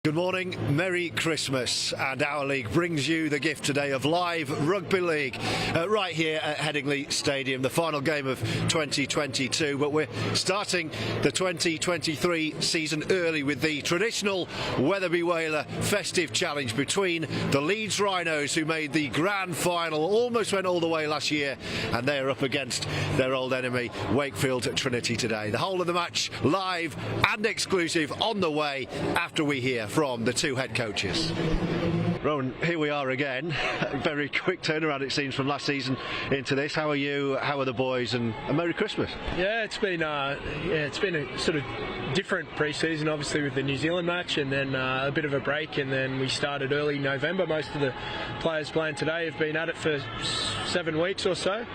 Good morning, Merry Christmas, and our league brings you the gift today of live rugby league right here at Headingley Stadium, the final game of 2022, but we're starting the 2023 season early with the traditional Wetherby Whaler festive challenge between the Leeds Rhinos, who made the grand final, almost went all the way last year, and they are up against their old enemy Wakefield Trinity today. The whole of the match live and exclusive on the way after we hear from the two head coaches. Rowan, here we are again. Very quick turnaround, it seems, from last season into this. How are you? How are the boys? And a Merry Christmas. Yeah, it's been a sort of different pre-season, obviously, with the New Zealand match, and then a bit of a break, and then we started early November. Most of the players playing today have been at it for 7 weeks or so.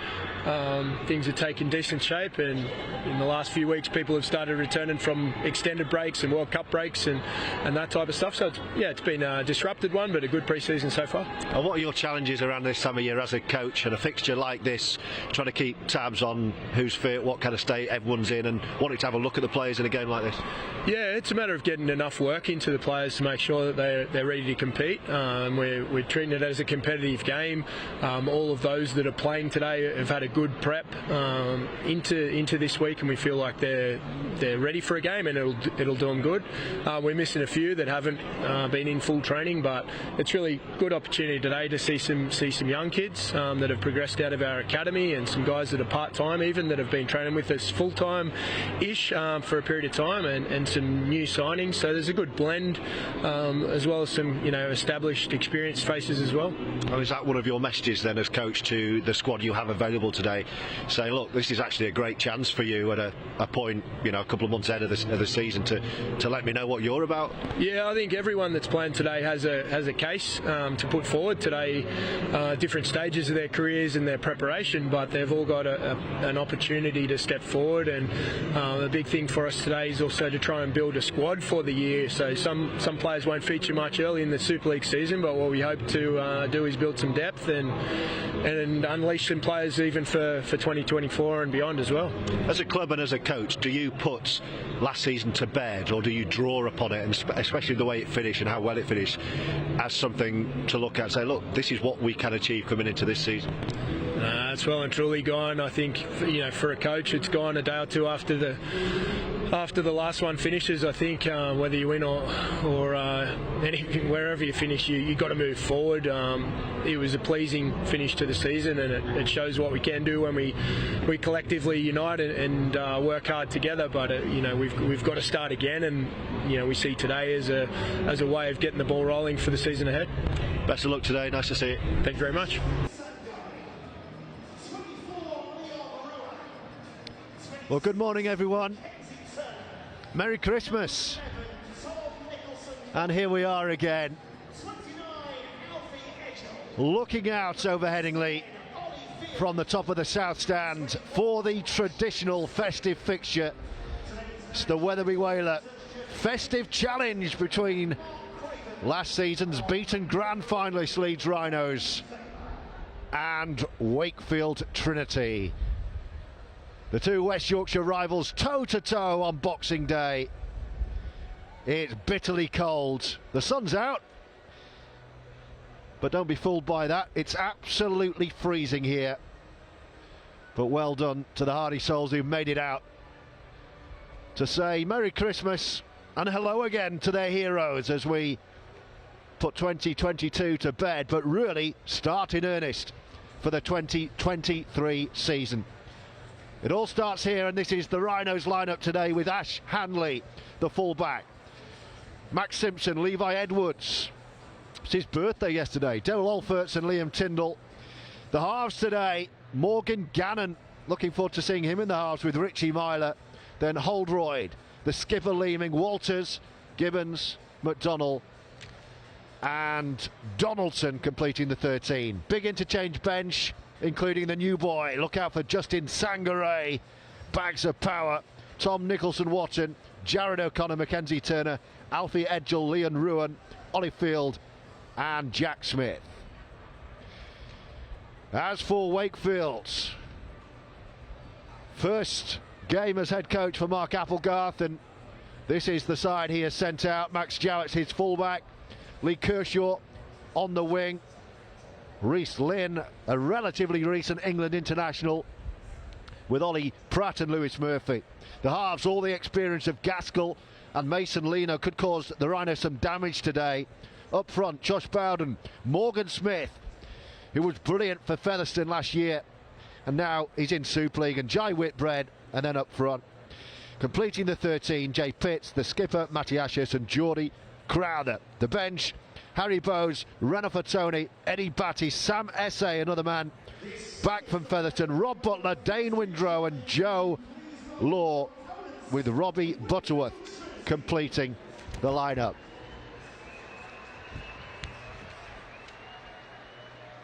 Things have taken decent shape, and in the last few weeks people have started returning from extended breaks and World Cup breaks and that type of stuff. So it's been a disrupted one, but a good pre-season so far. And what are your challenges around this time of year as a coach and a fixture like this, trying to keep tabs on who's fit, what kind of state everyone's in, and wanting to have a look at the players in a game like this? Yeah, it's a matter of getting enough work into the players to make sure that they're ready to compete. We're treating it as a competitive game. All of those that are playing today have had a good prep into this week, and we feel like they're ready for a game, and it'll do them good. We're missing a few that haven't been in full training, but it's really good opportunity today to see some young kids that have progressed out of our academy, and some guys that are part-time even that have been training with us full-time-ish for a period of time, and some new signings. So there's a good blend, as well as some established, experienced faces as well. Oh, is that one of your messages then as coach to the squad you have available today, saying, look, this is actually a great chance for you at a point, a couple of months ahead of the season to let me know what you're about? Yeah, I think everyone that's playing today has a case to put forward today. Different stages of their careers and their preparation, but they've all got an opportunity to step forward, and the big thing for us today is also to try and build a squad for the year. So some players won't feature much early in the Super League season, but what we hope to do is build some depth and unleash some players even for 2024 and beyond as well. As a club and as a coach, do you put last season to bed, or do you draw upon it, and especially the way it finished and how well it finished, as something to look at and say, look, this is what we can achieve coming into this season? It's well and truly gone. I think for a coach, it's gone a day or two after the last one finishes. I think whether you win or anything, wherever you finish, you got to move forward. It was a pleasing finish to the season, and it shows what we can do when we collectively unite and work hard together. But we've got to start again, and we see today as a way of getting the ball rolling for the season ahead. Best of luck today. Nice to see you. Thank you very much. Well, good morning, everyone. Merry Christmas. And here we are again, looking out over Headingley from the top of the South Stand for the traditional festive fixture. It's the Wetherby Whaler festive challenge between last season's beaten grand finalist Leeds Rhinos and Wakefield Trinity. The two West Yorkshire rivals toe-to-toe on Boxing Day. It's bitterly cold. The sun's out, but don't be fooled by that. It's absolutely freezing here. But well done to the hardy souls who made it out to say Merry Christmas and hello again to their heroes as we put 2022 to bed, but really start in earnest for the 2023 season. It all starts here, and this is the Rhinos lineup today with Ash Hanley, the fullback. Max Simpson, Levi Edwards. It's his birthday yesterday. Daryl Alferts and Liam Tyndall. The halves today, Morgan Gannon. Looking forward to seeing him in the halves with Richie Myler. Then Holdroyd, the skipper Leeming, Walters, Gibbons, McDonnell, and Donaldson completing the 13. Big interchange bench, including the new boy. Look out for Justin Sangaré. Bags of power. Tom Nicholson-Watton, Jared O'Connor, Mackenzie Turner, Alfie Edgell, Leon Ruan, Ollie Field and Jack Smith. As for Wakefield, first game as head coach for Mark Applegarth, and This is the side he has sent out. Max Jowett's his fullback. Lee Kershaw on the wing. Rhys Lynn, a relatively recent England international, with Ollie Pratt and Lewis Murphy. The halves, all the experience of Gaskell and Mason Lino, could cause the Rhinos some damage today. Up front, Josh Bowden, Morgan Smith, who was brilliant for Featherstone last year, and now he's in Super League, and Jai Whitbread, and then up front, completing the 13, Jay Pitts, the skipper, Matty Ashes, and Geordie Crowder. The bench, Harry Bowes, Renofa Tony, Eddie Batty, Sam Essay, another man back from Featherstone, Rob Butler, Dane Windrow, and Joe Law, with Robbie Butterworth completing the lineup.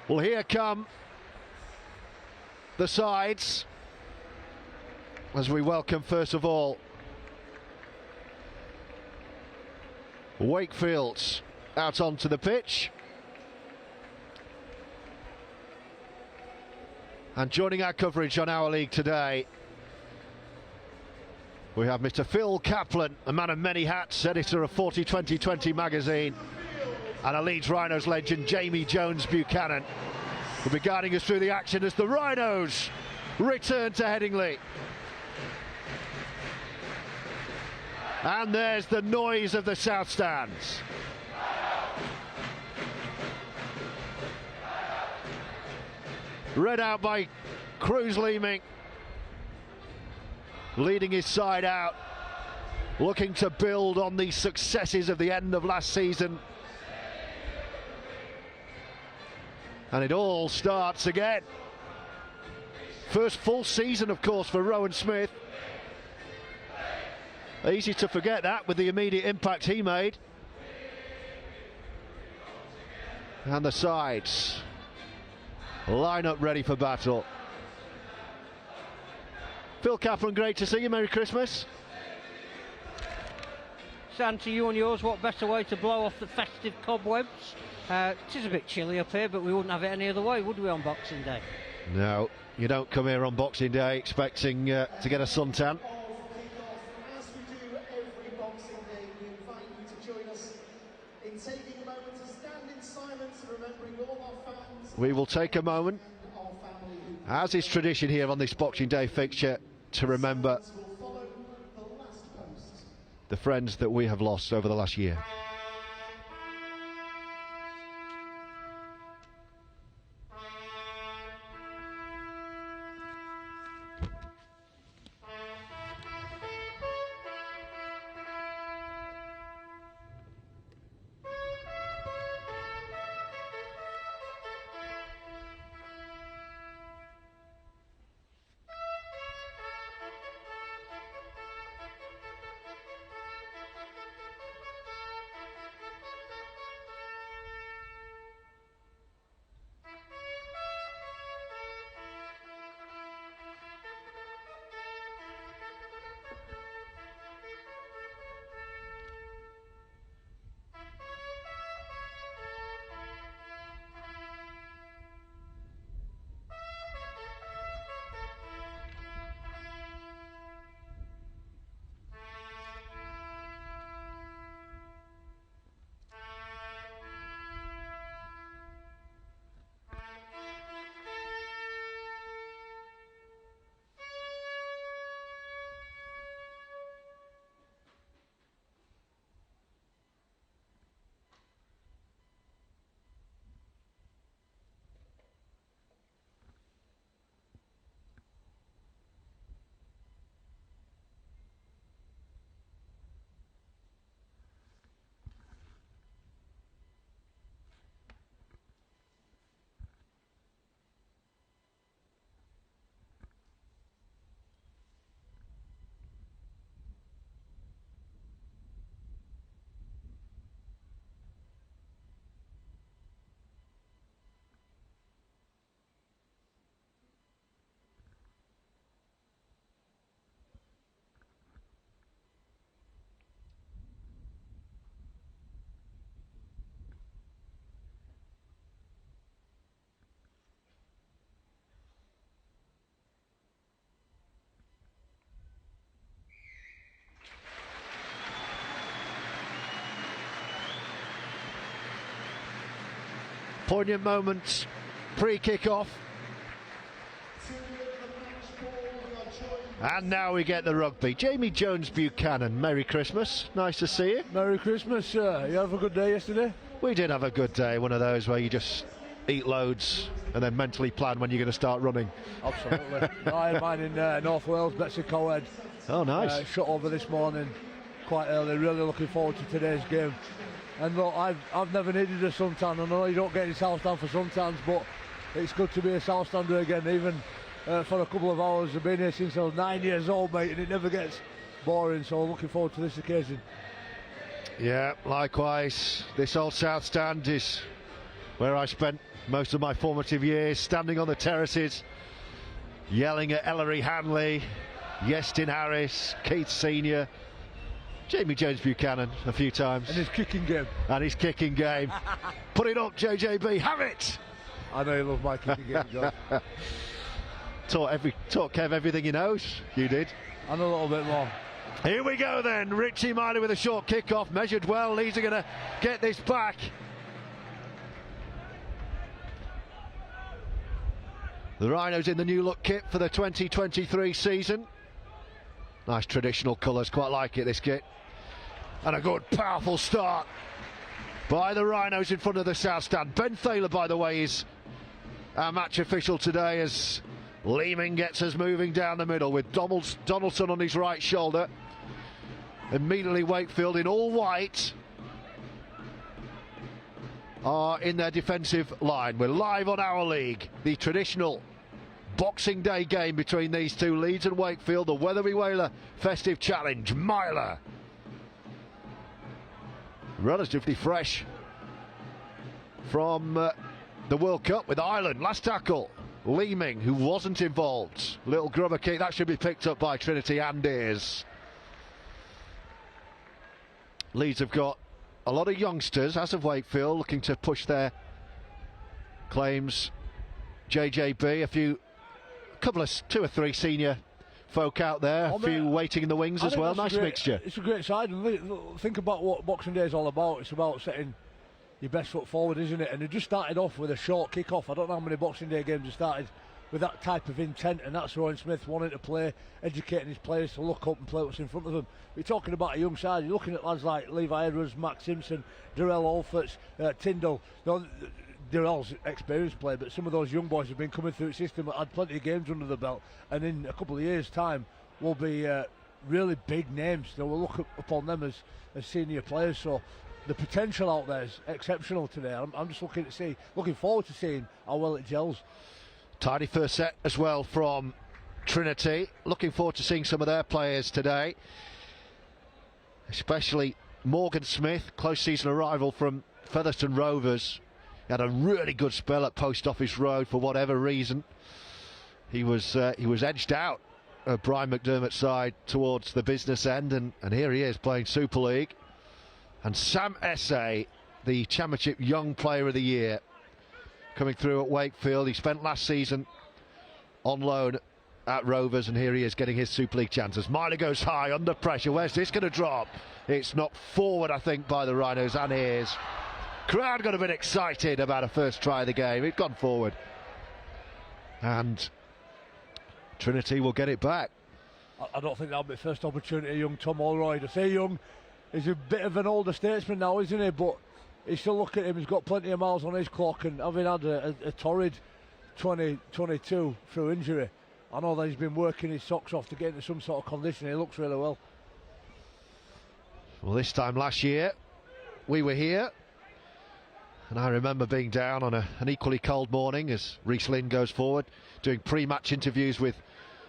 Well, here come the sides as we welcome, first of all, Wakefield out onto the pitch. And joining our coverage on Our League today, we have Mr. Phil Kaplan, a man of many hats, editor of 40 2020 magazine, and a Leeds Rhinos legend, Jamie Jones Buchanan, will be guiding us through the action as the Rhinos return to Headingley. And there's the noise of the South Stands. Read out by Cruz Leeming, leading his side out, looking to build on the successes of the end of last season. And it all starts again. First full season, of course, for Rowan Smith. Easy to forget that with the immediate impact he made. And the sides line up ready for battle. Phil Kaplan, great to see you. Merry Christmas. Sam, to you and yours, what better way to blow off the festive cobwebs? It is a bit chilly up here, but we wouldn't have it any other way, would we, on Boxing Day? No, you don't come here on Boxing Day expecting to get a suntan. As we do every Boxing Day, we invite you to join us in taking a moment to stand in silence and remembering all our fans. We will take a moment, as is tradition here on this Boxing Day fixture, to remember the friends that we have lost over the last year. Poignant moments pre-kick-off. And now we get the rugby. Jamie Jones Buchanan, Merry Christmas. Nice to see you. Merry Christmas, sir. You have a good day yesterday? We did have a good day, one of those where you just eat loads and then mentally plan when you're going to start running. Absolutely. I had mine in North Wales, Betsy Coed. Oh, nice. Shot over this morning quite early. Really looking forward to today's game. And look, I've never needed a suntan. I know you don't get your South Stand for suntans, but it's good to be a South Stander again, even for a couple of hours. I've been here since I was 9 years old, mate, and it never gets boring, so looking forward to this occasion. Yeah, likewise. This old South Stand is where I spent most of my formative years, standing on the terraces, yelling at Ellery Hanley, Yestin Harris, Keith Senior, Jamie Jones Buchanan a few times. And his kicking game. Put it up, JJB, have it! I know you love my kicking game, John. Taught Kev everything he knows. You did. And a little bit more. Here we go then. Richie Miley with a short kick-off. Measured well. Leeds are going to get this back. The Rhinos in the new look kit for the 2023 season. Nice traditional colours. Quite like it, this kit. And a good, powerful start by the Rhinos in front of the South Stand. Ben Thaler, by the way, is our match official today as Leeming gets us moving down the middle with Donaldson on his right shoulder. Immediately Wakefield in all white are in their defensive line. We're live on Our League, the traditional Boxing Day game between these two, Leeds and Wakefield, the Wetherby Whaler Festive Challenge. Myler, relatively fresh from the World Cup with Ireland. Last tackle, Leeming, who wasn't involved. Little grubber kick, that should be picked up by Trinity and is. Leeds have got a lot of youngsters, as of Wakefield, looking to push their claims. JJB, two or three senior folk out there, a few waiting in the wings as well. Nice mixture. It's a great side, and think about what Boxing Day is all about. It's about setting your best foot forward, isn't it? And it just started off with a short kick-off. I don't know how many Boxing Day games have started with that type of intent, and that's Rowan Smith wanting to play, educating his players to look up and play what's in front of them. We're talking about a young side. You're looking at lads like Levi Edwards, Max Simpson, Darrell Olferts, Tyndall. No, Darrell's experienced player, but some of those young boys have been coming through the system, had plenty of games under the belt, and in a couple of years' time will be really big names. So we'll look upon them as senior players. So the potential out there is exceptional today. I'm just looking forward to seeing how well it gels. Tidy first set as well from Trinity. Looking forward to seeing some of their players today, especially Morgan Smith, close season arrival from Featherstone Rovers. He had a really good spell at Post Office Road for whatever reason. He was edged out of Brian McDermott's side towards the business end, and here he is playing Super League. And Sam Essay, the Championship Young Player of the Year, coming through at Wakefield. He spent last season on loan at Rovers, and here he is getting his Super League chances. Miley goes high, under pressure. Where's this going to drop? It's knocked forward, I think, by the Rhinos, and here's. Crowd got a bit excited about a first try of the game. It's gone forward. And Trinity will get it back. I don't think that'll be the first opportunity, young Tom Allroyd. I say young, he's a bit of an older statesman now, isn't he? But you still look at him, he's got plenty of miles on his clock, and having had a torrid 2022 through injury, I know that he's been working his socks off to get into some sort of condition. He looks really well. Well, this time last year, we were here, and I remember being down on an equally cold morning as Rhys Lynn goes forward, doing pre-match interviews with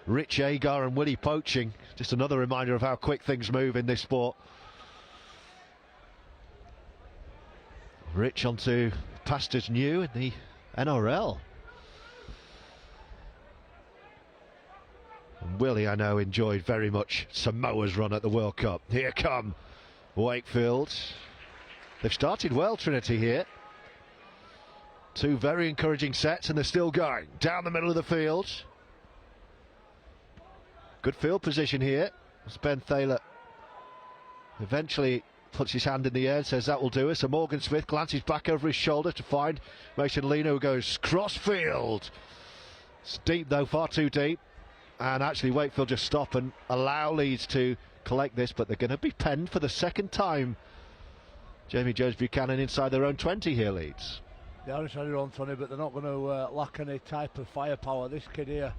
Rich Agar and Willie Poaching. Just another reminder of how quick things move in this sport. Rich onto pastures new in the NRL. And Willie, I know, enjoyed very much Samoa's run at the World Cup. Here come Wakefield. They've started well, Trinity, here. Two very encouraging sets, and they're still going down the middle of the field. Good field position here. Ben Thaler eventually puts his hand in the air and says that will do it. So Morgan Smith glances back over his shoulder to find Mason Lino, who goes crossfield. It's deep though, far too deep. And actually Wakefield just stop and allow Leeds to collect this, but they're going to be penned for the second time. Jamie Jones Buchanan inside their own 20 here, Leeds. They are inside their own 20, but they're not going to lack any type of firepower. This kid here,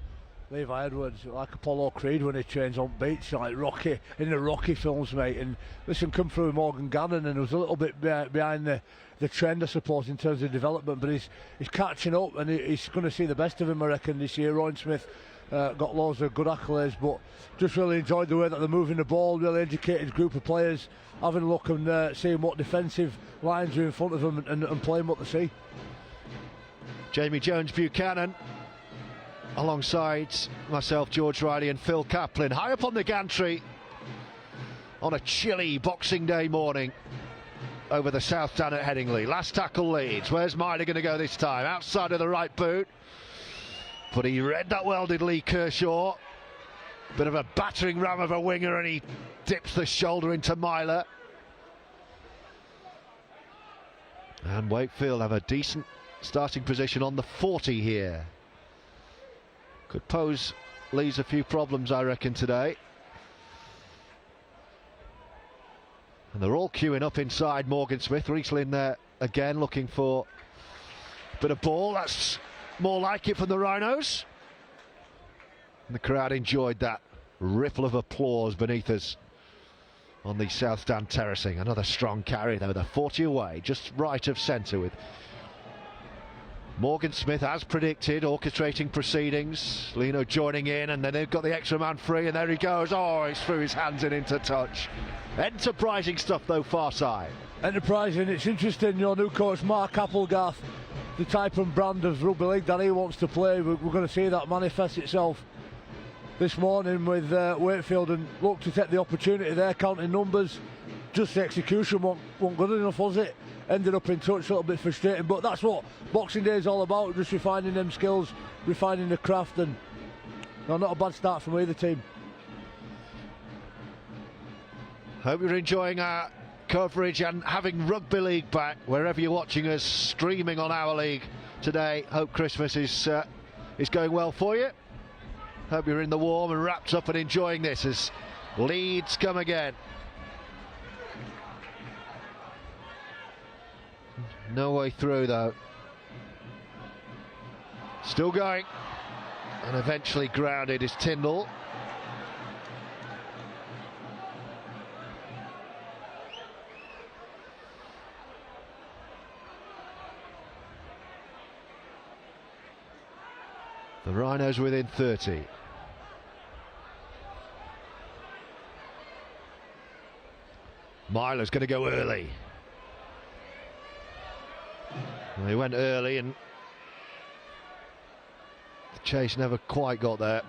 Levi Edwards, like Apollo Creed when he trains on beach, like Rocky, in the Rocky films, mate. And listen, come through with Morgan Gannon, and was a little bit behind the trend, I suppose, in terms of development, but he's catching up, and he's going to see the best of him, I reckon, this year. Ryan Smith got loads of good accolades, but just really enjoyed the way that they're moving the ball. Really educated group of players, having a look and seeing what defensive lines are in front of them and playing what they see. Jamie Jones Buchanan alongside myself, George Riley, and Phil Kaplan, high up on the gantry on a chilly Boxing Day morning over the South Stand at Headingley. Last tackle Leeds. Where's Miley going to go this time? Outside of the right boot, but he read that well, did Lee Kershaw. Bit of a battering ram of a winger, and he dips the shoulder into Myler. And Wakefield have a decent starting position on the 40 here. Could pose Leeds a few problems, I reckon, today. And they're all queuing up inside Morgan Smith. Riesling there again, looking for a bit of ball. That's more like it from the Rhinos. And the crowd enjoyed that ripple of applause beneath us on the South Stand terracing. Another strong carry though, the 40 away, just right of centre, with Morgan Smith, as predicted, orchestrating proceedings. Lino joining in, and then they've got the extra man free, and there he goes. Oh, he's threw his hands in into touch. Enterprising stuff though, far side. Enterprising. It's interesting, your new coach Mark Applegarth, the type and brand of rugby league that he wants to play. We're going to see that manifest itself this morning with Wakefield, and look to take the opportunity there, counting numbers. Just the execution wasn't good enough, was it? Ended up in touch, a little bit frustrating, but that's what Boxing Day is all about, just refining them skills, refining the craft, and no, not a bad start from either team. Hope you're enjoying our coverage and having rugby league back wherever you're watching us, streaming on our league today. Hope Christmas is going well for you. Hope you're in the warm and wrapped up and enjoying this as Leeds come again. No way through though. Still going, and eventually grounded is Tyndall. The Rhinos within 30. Myler's going to go early. Well, he went early and the chase never quite got there.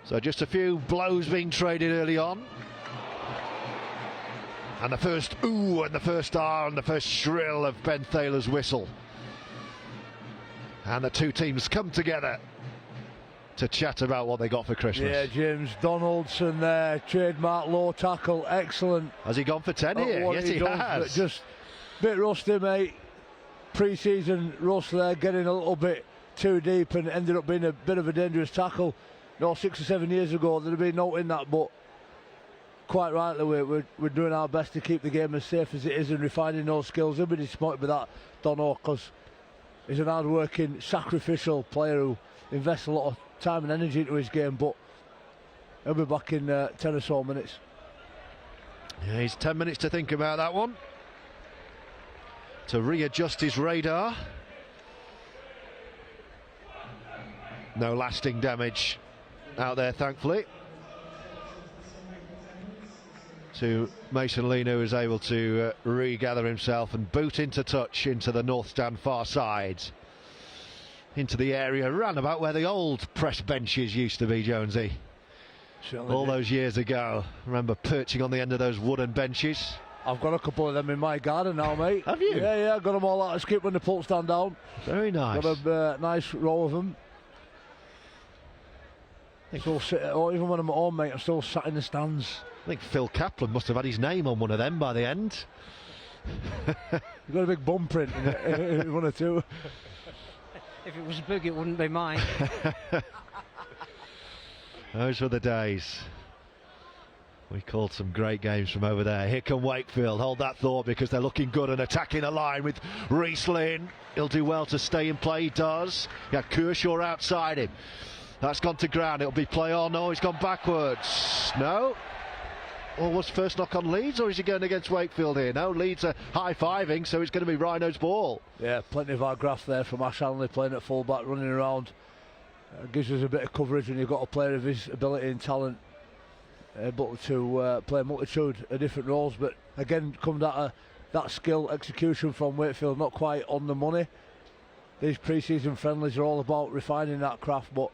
So just a few blows being traded early on. And the first ooh and the first ah and the first shrill of Ben Thaler's whistle. And the two teams come together to chat about what they got for Christmas. Yeah, James Donaldson there, trademark low tackle, excellent. Has he gone for 10 here? Yes, he has. Just a bit rusty, mate. Pre-season rust there, getting a little bit too deep, and ended up being a bit of a dangerous tackle. No, 6 or 7 years ago, there'd have been noting that, but quite rightly, we're doing our best to keep the game as safe as it is and refining those skills. He'll be disappointed with that, Dono, because he's an hard-working, sacrificial player who invests a lot of time and energy into his game, but he'll be back in 10 or so minutes. Yeah, he's 10 minutes to think about that one, to readjust his radar. No lasting damage out there, thankfully, to Mason Lino, who is able to regather himself and boot into touch into the North Stand far side, into the area round about where the old press benches used to be, Jonesy. Certainly all did. Those years ago. Remember perching on the end of those wooden benches. I've got a couple of them in my garden now, mate. Have you? Yeah, I've got them all out of skip when the pulp stand down. Very nice. Got a nice row of them. Or even when I'm at home, mate, I'm still sat in the stands. I think Phil Kaplan must have had his name on one of them by the end. You've got a big bum print in it, one or two. If it was big, it wouldn't be mine. Those were the days. We called some great games from over there. Here come Wakefield. Hold that thought, because they're looking good and attacking a line with Reece Lynn. He'll do well to stay in play. He does. Yeah, Kershaw outside him. That's gone to ground. It'll be play on. No, he's gone backwards. No. Or was first knock on Leeds, or is he going against Wakefield here? No, Leeds are high-fiving, so it's going to be Rhino's ball. Yeah, plenty of our graph there from Ash Hanley playing at full-back, running around. Gives us a bit of coverage when you've got a player of his ability and talent, able to play a multitude of different roles. But again, come that skill execution from Wakefield, not quite on the money. These pre-season friendlies are all about refining that craft, but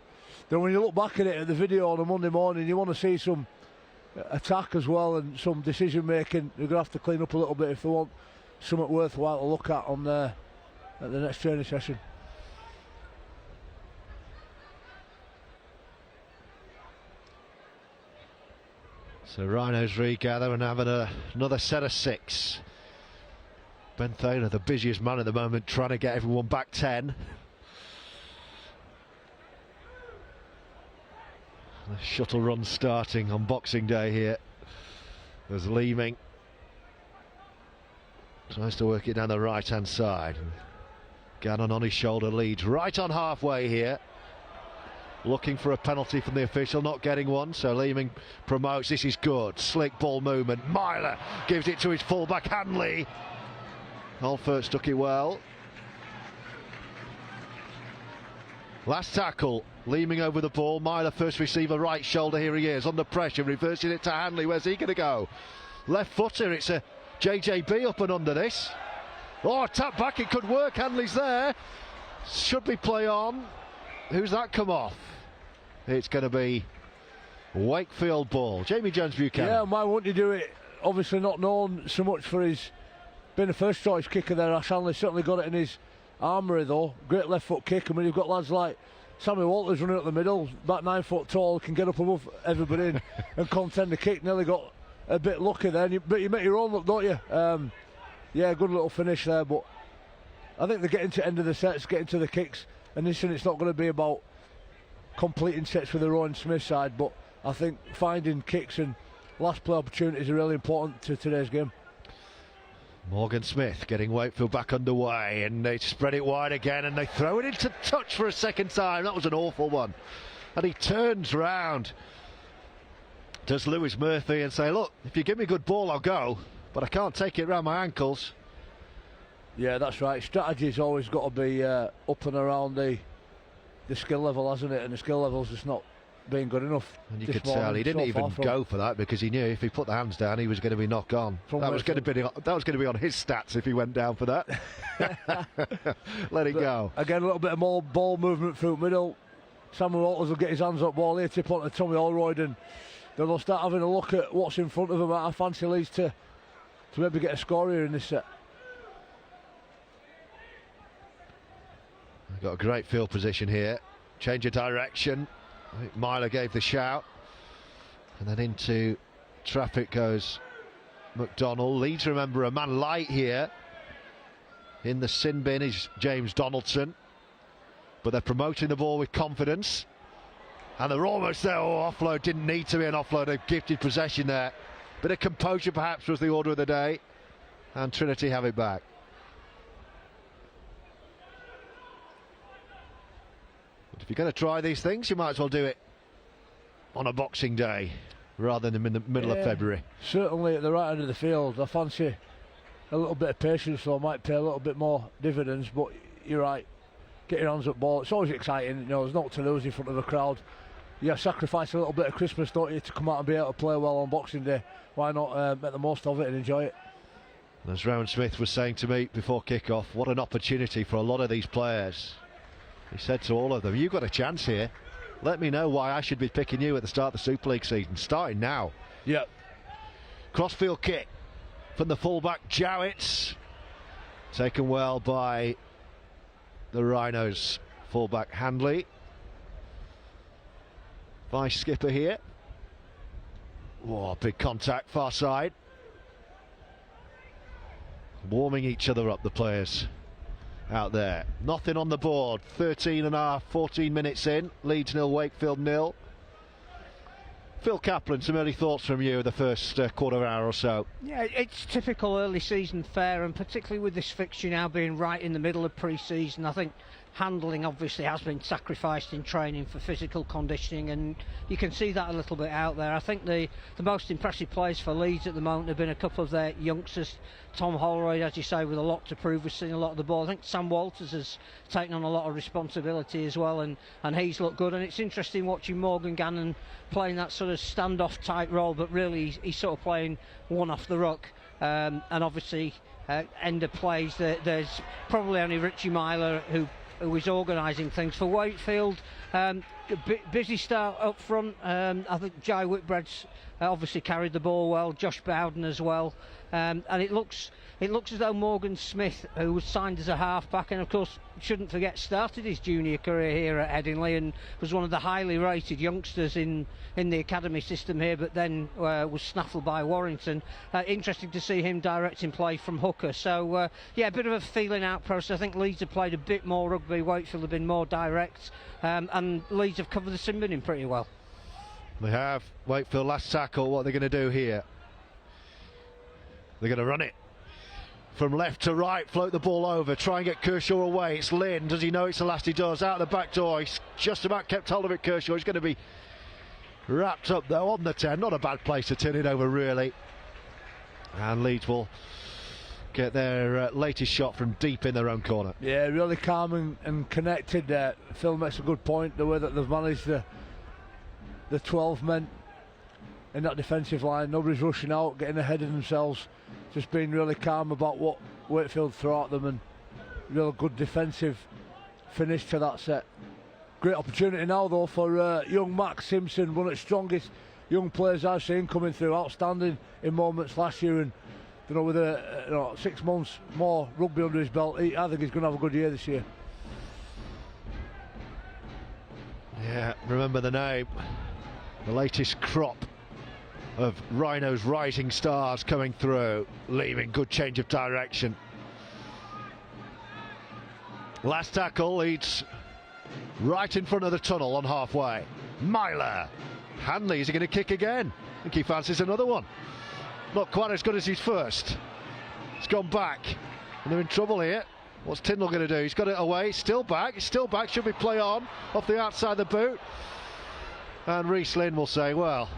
then when you look back at it at the video on a Monday morning, you want to see some attack as well and some decision making. They're going to have to clean up a little bit if they want something worthwhile to look at on at the next training session. So Rhinos regather and having another set of 6. Ben Thaler, the busiest man at the moment, trying to get everyone back 10. The shuttle run starting on Boxing Day here. There's Leeming. Tries to work it down the right hand side. Gannon on his shoulder leads right on halfway here. Looking for a penalty from the official, not getting one, so Leeming promotes. This is good. Slick ball movement. Myler gives it to his fullback Hanley. Alfert stuck it well. Last tackle, Leeming over the ball. Myler first receiver, right shoulder. Here he is under pressure, reversing it to Hanley. Where's he going to go? Left footer. It's a JJB up and under this. Oh, tap back, it could work. Hanley's there. Should be play on. Who's that come off? It's going to be Wakefield ball. Jamie Jones Buchanan. Yeah, why wouldn't you do it? Obviously not known so much for his being a first choice kicker there. Ash Hanley certainly got it in his armoury though. Great left foot kick. I mean, you've got lads like Sammy Walters running up the middle, about 9 foot tall, can get up above everybody and contend the kick. Nearly got a bit lucky there, but you make your own look, don't you? Yeah, good little finish there, but I think they're getting to the end of the sets, getting to the kicks, and this one it's not going to be about completing sets for the Rowan Smith side, but I think finding kicks and last play opportunities are really important to today's game. Morgan Smith getting Wakefield back underway, and they spread it wide again, and they throw it into touch for a second time. That was an awful one. And he turns round, does Lewis Murphy, and say, look, if you give me a good ball, I'll go, but I can't take it around my ankles. Yeah, that's right. Strategy's always got to be up and around the skill level, hasn't it? And the skill level's just not being good enough. And you could tell he didn't even go for that, because he knew if he put the hands down, he was going to be knocked on. That was going to be on his stats if he went down for that. Let it go. Again, a little bit of more ball movement through middle. Samuel Walters will get his hands up ball here, tip on to Tommy Allroyd, and then they'll start having a look at what's in front of them. I fancy Leeds to maybe get a score here in this set. Got a great field position here. Change of direction. I think Myler gave the shout. And then into traffic goes McDonnell. Leeds, remember, a man light here. In the sin bin is James Donaldson. But they're promoting the ball with confidence. And they're almost there. Oh, offload. Didn't need to be an offload. A gifted possession there. Bit of composure perhaps was the order of the day. And Trinity have it back. But if you're going to try these things, you might as well do it on a Boxing Day rather than in the middle of February. Certainly at the right end of the field, I fancy a little bit of patience, so I might pay a little bit more dividends. But you're right, get your hands up ball. It's always exciting, you know. There's not to lose in front of a crowd. You sacrifice a little bit of Christmas, don't you, to come out and be able to play well on Boxing Day. Why not make the most of it and enjoy it? As Rowan Smith was saying to me before kick-off, what an opportunity for a lot of these players. He said to all of them, you've got a chance here. Let me know why I should be picking you at the start of the Super League season. Starting now. Yep. Crossfield kick from the fullback Jowett. Taken well by the Rhinos fullback Handley. vice skipper here. Oh, big contact, far side. Warming each other up, the players out there. Nothing on the board. 13 and a half, 14 minutes in. Leeds 0, Wakefield 0. Phil Kaplan, some early thoughts from you the first quarter hour or so? Yeah, it's typical early season fare, and particularly with this fixture now being right in the middle of pre-season, I think handling obviously has been sacrificed in training for physical conditioning, and you can see that a little bit out there. I think the most impressive players for Leeds at the moment have been a couple of their youngsters. Tom Holroyd, as you say, with a lot to prove, we've seen a lot of the ball. I think Sam Walters has taken on a lot of responsibility as well, and he's looked good. And it's interesting watching Morgan Gannon playing that sort of standoff type role, but really he's sort of playing one off the ruck, and obviously end of plays. There's probably only Richie Myler who is organising things for Wakefield. Busy start up front. I think Jai Whitbread's obviously carried the ball well, Josh Bowden as well, and it looks as though Morgan Smith, who was signed as a half-back, and of course shouldn't forget started his junior career here at Headingley and was one of the highly rated youngsters in the academy system here, but then was snaffled by Warrington. Interesting to see him directing play from hooker. So yeah, a bit of a feeling out process. I think Leeds have played a bit more rugby, Wakefield have been more direct, and Leeds have covered the sin binning pretty well. They have. Wakefield last tackle. What are they going to do here? They're going to run it from left to right, float the ball over, try and get Kershaw away. It's Lynn. Does he know it's the last he does? Out the back door. He's just about kept hold of it, Kershaw. He's going to be wrapped up though on the 10. Not a bad place to turn it over, really. And Leeds will get their latest shot from deep in their own corner. Yeah, really calm and connected there. Phil makes a good point, the way that they've managed the 12 men in that defensive line. Nobody's rushing out, getting ahead of themselves, just being really calm about what Wakefield throw at them, and real good defensive finish to that set. Great opportunity now though for young Max Simpson, one of the strongest young players I've seen coming through, outstanding in moments last year, and you know, with 6 months more rugby under his belt, I think he's going to have a good year this year. Yeah, remember the name. The latest crop of Rhinos rising stars coming through, leaving good change of direction. Last tackle, Leeds right in front of the tunnel on halfway. Myler. Hanley, is he going to kick again? I think he fancies another one. Not quite as good as his first. It's gone back, and they're in trouble here. What's Tyndall going to do? He's got it away. It's still back. Should we play on off the outside of the boot? And Reece Lynn will say, well,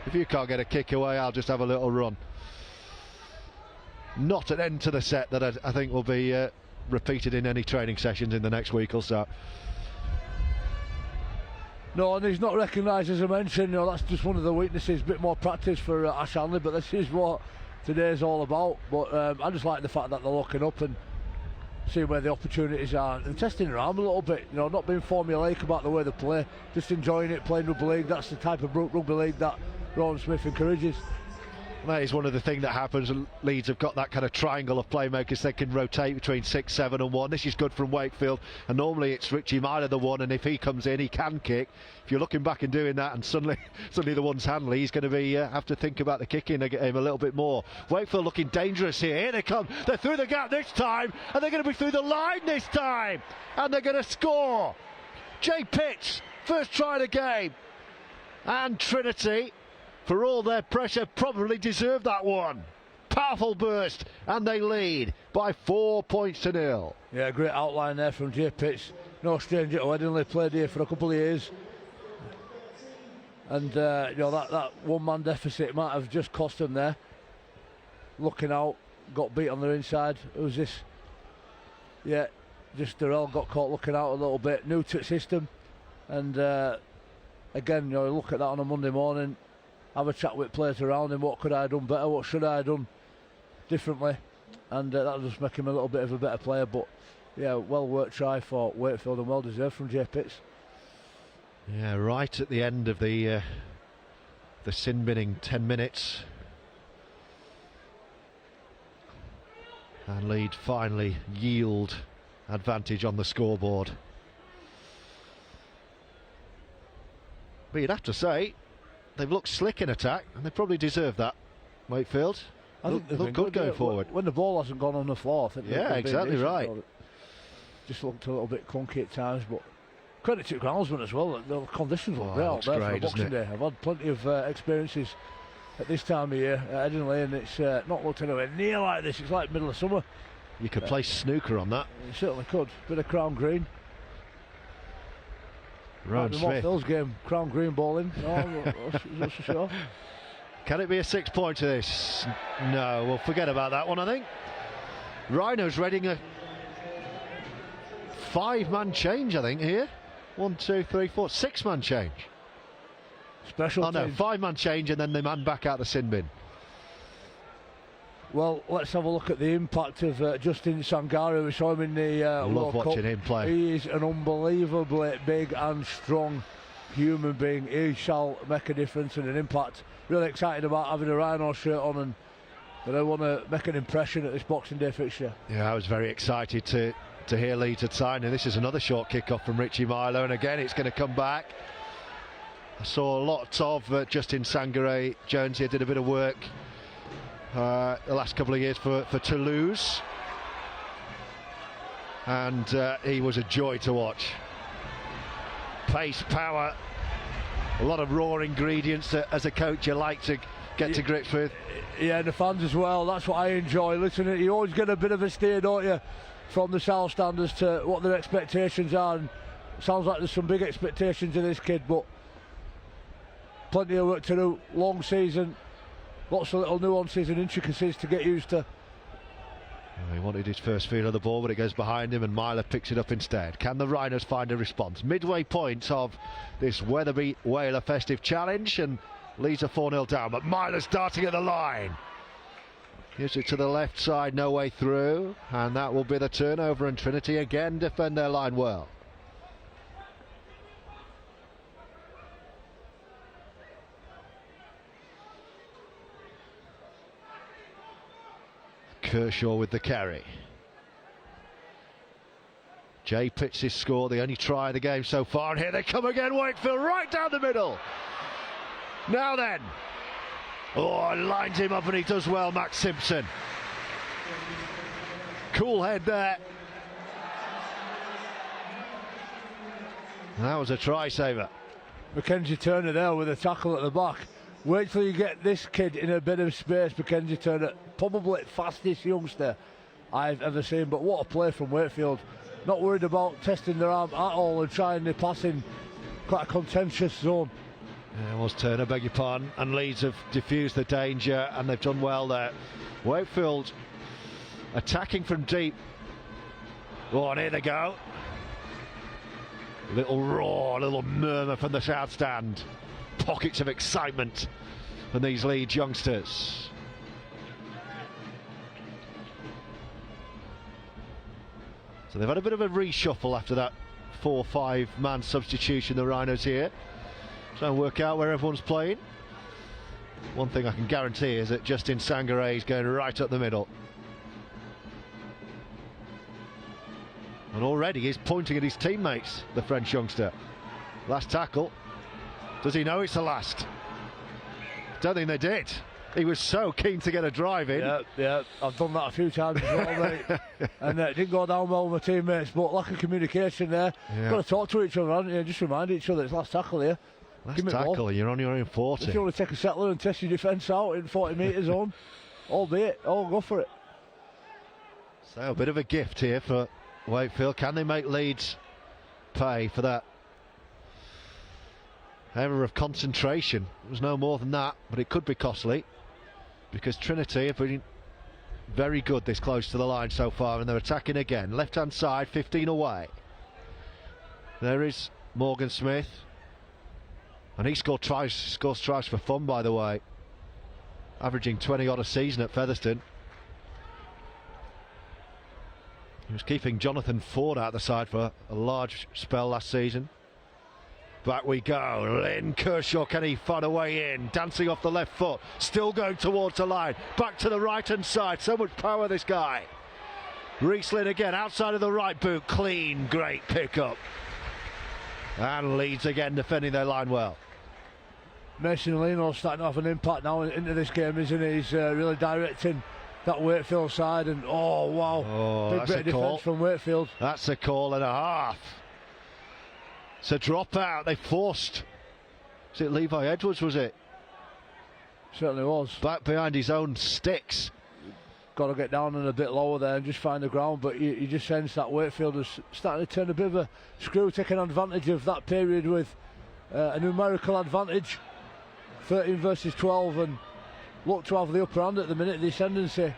if you can't get a kick away, I'll just have a little run. Not an end to the set that I think will be repeated in any training sessions in the next week or so. No, and he's not recognised, as I mentioned. You know, that's just one of the weaknesses. A bit more practice for Ash Hanley, but this is what today's all about. But I just like the fact that they're looking up and seeing where the opportunities are and testing around a little bit. You know, not being formulaic about the way they play, just enjoying it, playing rugby league. That's the type of rugby league that Rowan Smith encourages. That is one of the things that happens. Leeds have got that kind of triangle of playmakers. They can rotate between 6, 7 and 1. This is good from Wakefield, and normally it's Richie Myler the one, and if he comes in he can kick. If you're looking back and doing that and suddenly the one's Hanley, he's going to be have to think about the kicking game a little bit more. Wakefield looking dangerous here. Here they come. They're through the gap this time, and they're going to be through the line this time, and they're going to score. Jay Pitts, first try of the game, and Trinity, for all their pressure, probably deserved that one. Powerful burst, and they lead by 4 points to 0. Yeah, great outline there from Jay Pitts. No stranger to Headingley, played here for a couple of years. And you know, that one-man deficit might have just cost them there. Looking out, got beat on their inside. Who was this? Yeah, just Durrell got caught looking out a little bit. New to the system. And again, you know, look at that on a Monday morning. Have a chat with players around him. What could I have done better? What should I have done differently? And that'll just make him a little bit of a better player. But yeah, well worked try for Wakefield and well deserved from Jay Pitts. Yeah, right at the end of the sin binning 10 minutes, and Leeds finally yield advantage on the scoreboard. But you'd have to say, they've looked slick in attack, and they probably deserve that, Wakefield. I think they've look been good going forward. When the ball hasn't gone on the floor, I think Yeah, exactly right. Just looked a little bit clunky at times, but credit to groundsman as well. The conditions were great out there for Boxing Day. I've had plenty of experiences at this time of year at Headingley, and it's not looked anywhere near like this. It's like middle of summer. You could play snooker on that. You certainly could. Bit of Crown Green. Rowan Smith. Phil's game, Crown Green bowling. No, that's for sure. Can it be a 6-pointer this? No, we'll forget about that one, I think. Rhinos reading a 5-man change, I think, here. 1, 2, 3, 4, 6-man change. Special no, 5-man change and then the man back out the sin bin. Well, let's have a look at the impact of Justin Sangare. We saw him in the Love World watching Cup. him play. He is an unbelievably big and strong human being. He shall make a difference and an impact. Really excited about having a Rhino shirt on, and I want to make an impression at this Boxing Day fixture. Yeah, I was very excited to hear Leeds had signed, and this is another short kick-off from Richie Milo, and again it's going to come back. I saw lots of Justin Sangare. Jones here did a bit of work the last couple of years for Toulouse, and he was a joy to watch. Pace, power, a lot of raw ingredients that as a coach you like to get to grips with. Yeah, and the fans as well. That's what I enjoy listening. You always get a bit of a steer, don't you, from the South Standers to what their expectations are. And it sounds like there's some big expectations of this kid, but plenty of work to do. Long season, lots of little nuances and intricacies to get used to. He wanted his first feel of the ball, but it goes behind him and Myler picks it up instead. Can the Rhinos find a response? Midway point of this Wetherby Whaler Festive Challenge, and Leeds are 4-0 down, but Myler starting at the line. Gives it to the left side, no way through, and that will be the turnover, and Trinity again defend their line well. Kershaw with the carry. Jay pits his score, the only try of the game so far, and here they come again, Wakefield right down the middle. Now then. Oh, lines him up and he does well, Max Simpson. Cool head there. That was a try saver. Mackenzie Turner there with a tackle at the back. Wait till you get this kid in a bit of space, Mackenzie Turner. Probably fastest youngster I've ever seen, but what a play from Wakefield. Not worried about testing their arm at all and trying to pass in quite a contentious zone. Yeah, it was Turner, beg your pardon, and Leeds have diffused the danger and they've done well there. Wakefield attacking from deep. Oh, and here they go. Little roar, little murmur from the south stand. Pockets of excitement from these Leeds youngsters. So they've had a bit of a reshuffle after that 4-5 man substitution, the Rhinos here. Trying to work out where everyone's playing. One thing I can guarantee is that Justin Sangare is going right up the middle. And already he's pointing at his teammates, the French youngster. Last tackle. Does he know it's the last? Don't think they did. He was so keen to get a drive in. Yeah, I've done that a few times as well, mate. And it didn't go down well with my teammates, but lack of communication there. Yeah. Got to talk to each other, haven't you? Just remind each other it's last tackle here. Last tackle, you're on your own 40. If you want to take a settler and test your defence out in 40 metre zone, albeit, go for it. So a bit of a gift here for Wakefield. Can they make Leeds pay for that error of concentration? It was no more than that, but it could be costly because Trinity have been very good this close to the line so far, and they're attacking again. Left hand side, 15 away. There is Morgan Smith, and he scores tries for fun, by the way, averaging 20 odd a season at Featherstone. He was keeping Jonathan Ford out the side for a large spell last season. Back we go. Lynn Kershaw, can he find a way in? Dancing off the left foot, still going towards the line. Back to the right hand side. So much power, this guy. Reece Lynn again, outside of the right boot. Clean, great pickup. And Leeds again defending their line well. Mason Leno's starting to have an impact now into this game, isn't he? He's really directing that Wakefield side, and oh wow, big bit of defence from Wakefield. That's a call and a half. It's a drop out. They forced. Was it Levi Edwards? Was it? Certainly was. Back behind his own sticks. Got to get down and a bit lower there and just find the ground, but you just sense that Wakefield is starting to turn a bit of a screw, taking advantage of that period with a numerical advantage, 13 versus 12, and look to have the upper hand at the minute, the ascendancy.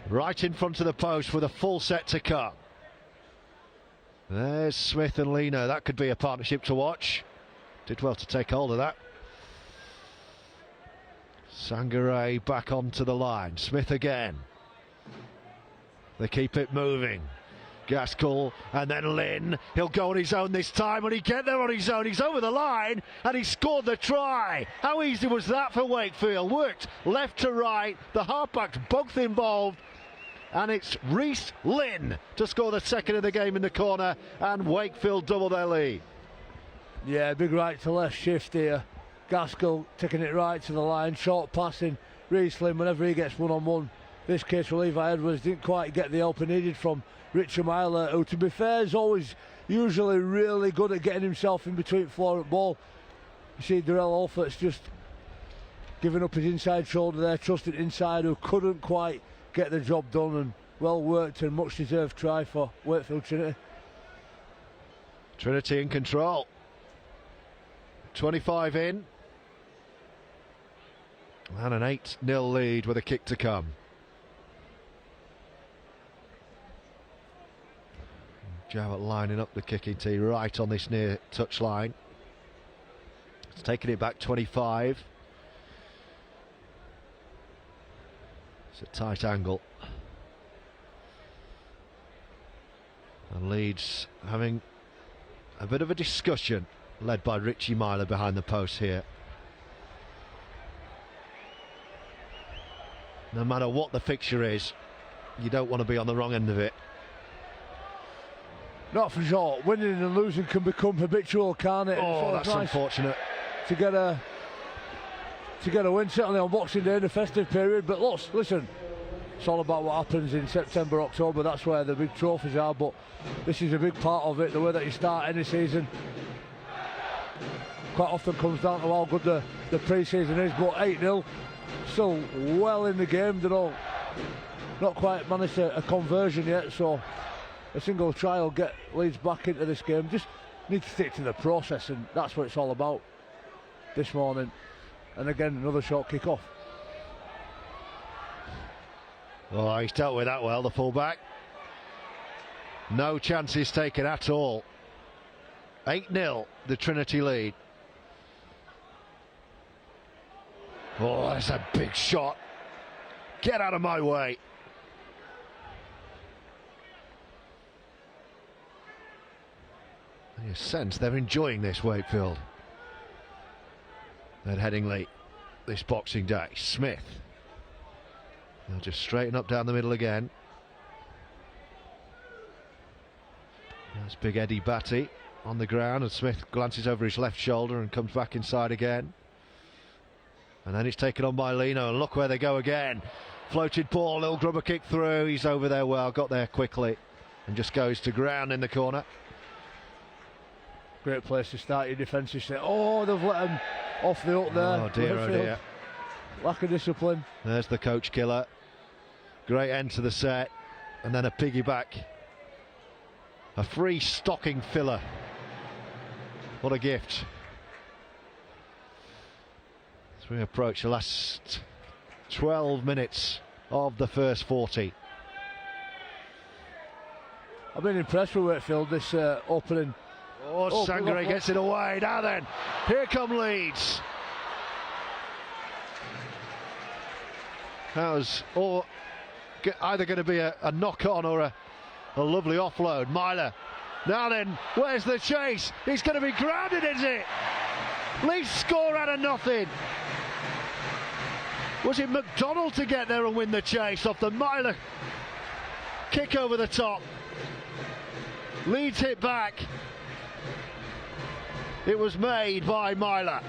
Right in front of the post with a full set to come. There's Smith and Leno. That could be a partnership to watch. Did well to take hold of that. Sangaré back onto the line. Smith again. They keep it moving. Gaskell and then Lynn. He'll go on his own this time. When he get there on his own, he's over the line and he scored the try. How easy was that for Wakefield? Worked left to right. The halfbacks both involved. And it's Reece Lynn to score the second of the game in the corner, and Wakefield double their lead. Yeah, big right to left shift here. Gaskell taking it right to the line, short passing. Reece Lynn, whenever he gets one-on-one, this case for Levi Edwards, didn't quite get the help he needed from Richard Myler, who, to be fair, is always usually really good at getting himself in between floor and ball. You see Darrell Alfort's just giving up his inside shoulder there, trusting inside, who couldn't quite get the job done, and well worked and much deserved try for Wakefield Trinity. Trinity in control. 25 in. And an 8-0 lead with a kick to come. Jowett lining up the kicking tee right on this near touch line. It's taking it back 25. It's a tight angle. And Leeds having a bit of a discussion, led by Richie Myler behind the post here. No matter what the fixture is, you don't want to be on the wrong end of it. Not for sure. Winning and losing can become habitual, can't it? Oh, that's nice unfortunate. To get a win, certainly on Boxing Day in the festive period. But listen, it's all about what happens in September, October. That's where the big trophies are. But this is a big part of it. The way that you start any season quite often comes down to how good the pre-season is. But 8-0, still well in the game. They're all not quite managed a conversion yet. So a single try will get Leeds back into this game. Just need to stick to the process, and that's what it's all about this morning. And again, another short kick-off. Oh, he's dealt with that well, the fullback. No chances taken at all. 8-0, the Trinity lead. Oh, that's a big shot. Get out of my way. You sense they're enjoying this, Wakefield. They're heading late this Boxing Day. Smith. They'll just straighten up down the middle again. That's big Eddie Batty on the ground, and Smith glances over his left shoulder and comes back inside again. And then it's taken on by Leno, and look where they go again. Floated ball, little grubber kick through. He's over there well, got there quickly, and just goes to ground in the corner. Great place to start your defensive set. Oh, they've let him off the hook there. Oh dear, oh dear. Lack of discipline. There's the coach killer. Great end to the set, and then a piggyback. A free stocking filler. What a gift. As we approach the last 12 minutes of the first 40. I've been impressed with Wakefield this opening. Oh, Sangaré gets it away. Now then, here come Leeds. That was either going to be a knock-on or a lovely offload. Myler. Now then, where's the chase? He's going to be grounded, is it? Leeds score out of nothing. Was it McDonald to get there and win the chase off the Myler kick over the top? Leeds hit back. It was made by Myler.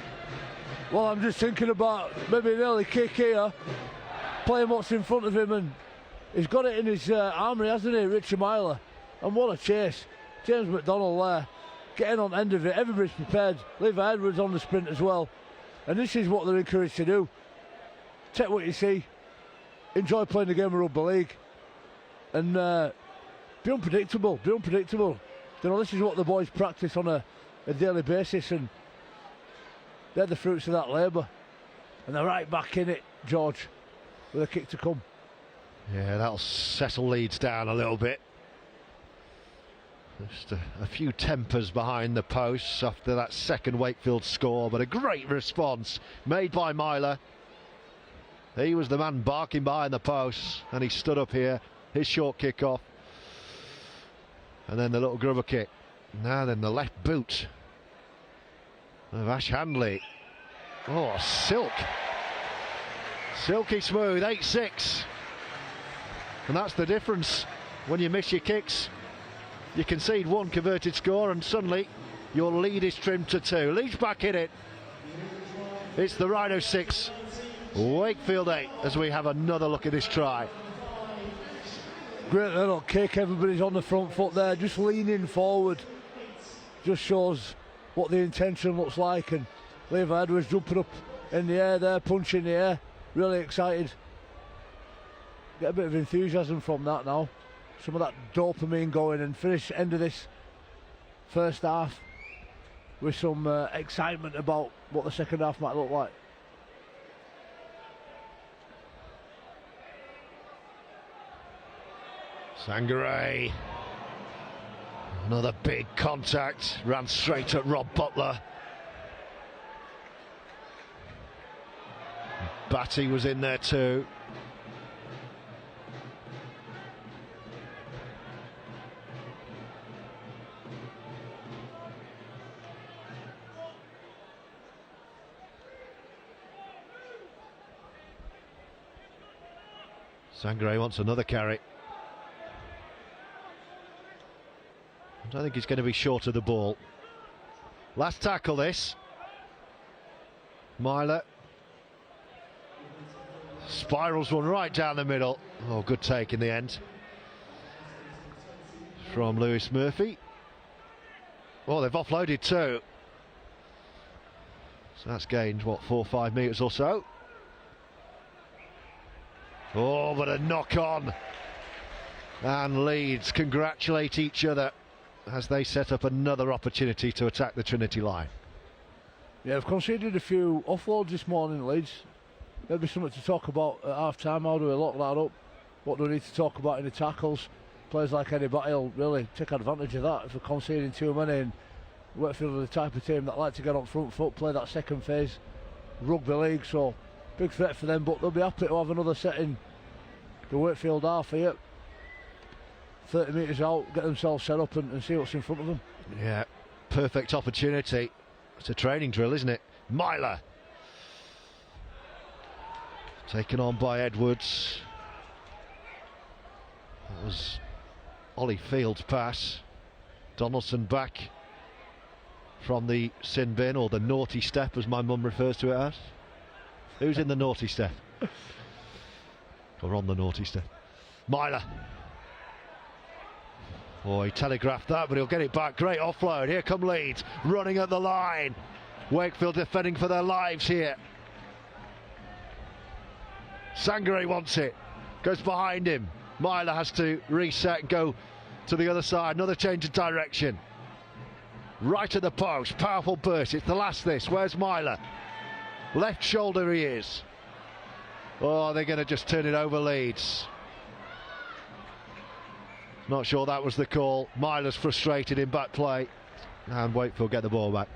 Well, I'm just thinking about maybe an early kick here, playing what's in front of him, and he's got it in his armoury, hasn't he, Richie Myler? And what a chase. James McDonald there, getting on the end of it. Everybody's prepared. Levi Edwards on the sprint as well. And this is what they're encouraged to do. Take what you see, enjoy playing the game of rugby league, and be unpredictable, be unpredictable. You know, this is what the boys practice on a daily basis, and they're the fruits of that labour. And they're right back in it, George, with a kick to come. Yeah, that'll settle Leeds down a little bit. Just a few tempers behind the posts after that second Wakefield score, but a great response made by Myler. He was the man barking behind the posts, and he stood up here, his short kick off, and then the little grubber kick. Now then the left boot of Ash Handley. Oh, silk. Silky smooth, 8-6. And that's the difference. When you miss your kicks, you concede one converted score, and suddenly your lead is trimmed to 2. Leeds back in it. It's the Rhino 6, Wakefield 8, as we have another look at this try. Great little kick, everybody's on the front foot there, just leaning forward. Just shows what the intention looks like, and Levi Edwards jumping up in the air there, punching the air, really excited. Get a bit of enthusiasm from that now. Some of that dopamine going, and finish end of this first half with some excitement about what the second half might look like. Sangare, another big contact, ran straight at Rob Butler. Batty was in there too. Sangare wants another carry. I don't think he's going to be short of the ball. Last tackle this. Myler spirals one right down the middle. Oh, good take in the end from Lewis Murphy. Oh, they've offloaded too. So that's gained, what, 4 or 5 metres or so. Oh, but a knock on. And Leeds congratulate each other as they set up another opportunity to attack the Trinity line. Yeah, they've conceded a few offloads this morning, Leeds. There'll be something to talk about at half time. How do we lock that up? What do we need to talk about in the tackles? Players like Eddie Batty will really take advantage of that if we're conceding too many. And Wakefield are the type of team that like to get on front foot, play that second phase rugby league, so big threat for them, but they'll be happy to have another set in the Wakefield half here. 30 metres out, get themselves set up and see what's in front of them. Yeah, perfect opportunity. It's a training drill, isn't it? Myler taken on by Edwards. That was Ollie Field's pass. Donaldson back from the sin bin, or the naughty step as my mum refers to it as. Who's in the naughty step? Or on the naughty step? Myler. Oh, he telegraphed that, but he'll get it back. Great offload. Here come Leeds, running at the line. Wakefield defending for their lives here. Sangare wants it. Goes behind him. Myler has to reset and go to the other side. Another change of direction. Right at the post. Powerful burst. It's the last this. Where's Myler? Left shoulder he is. Oh, they're going to just turn it over, Leeds. Not sure that was the call. Myler's frustrated in back play, and Wakefield get the ball back.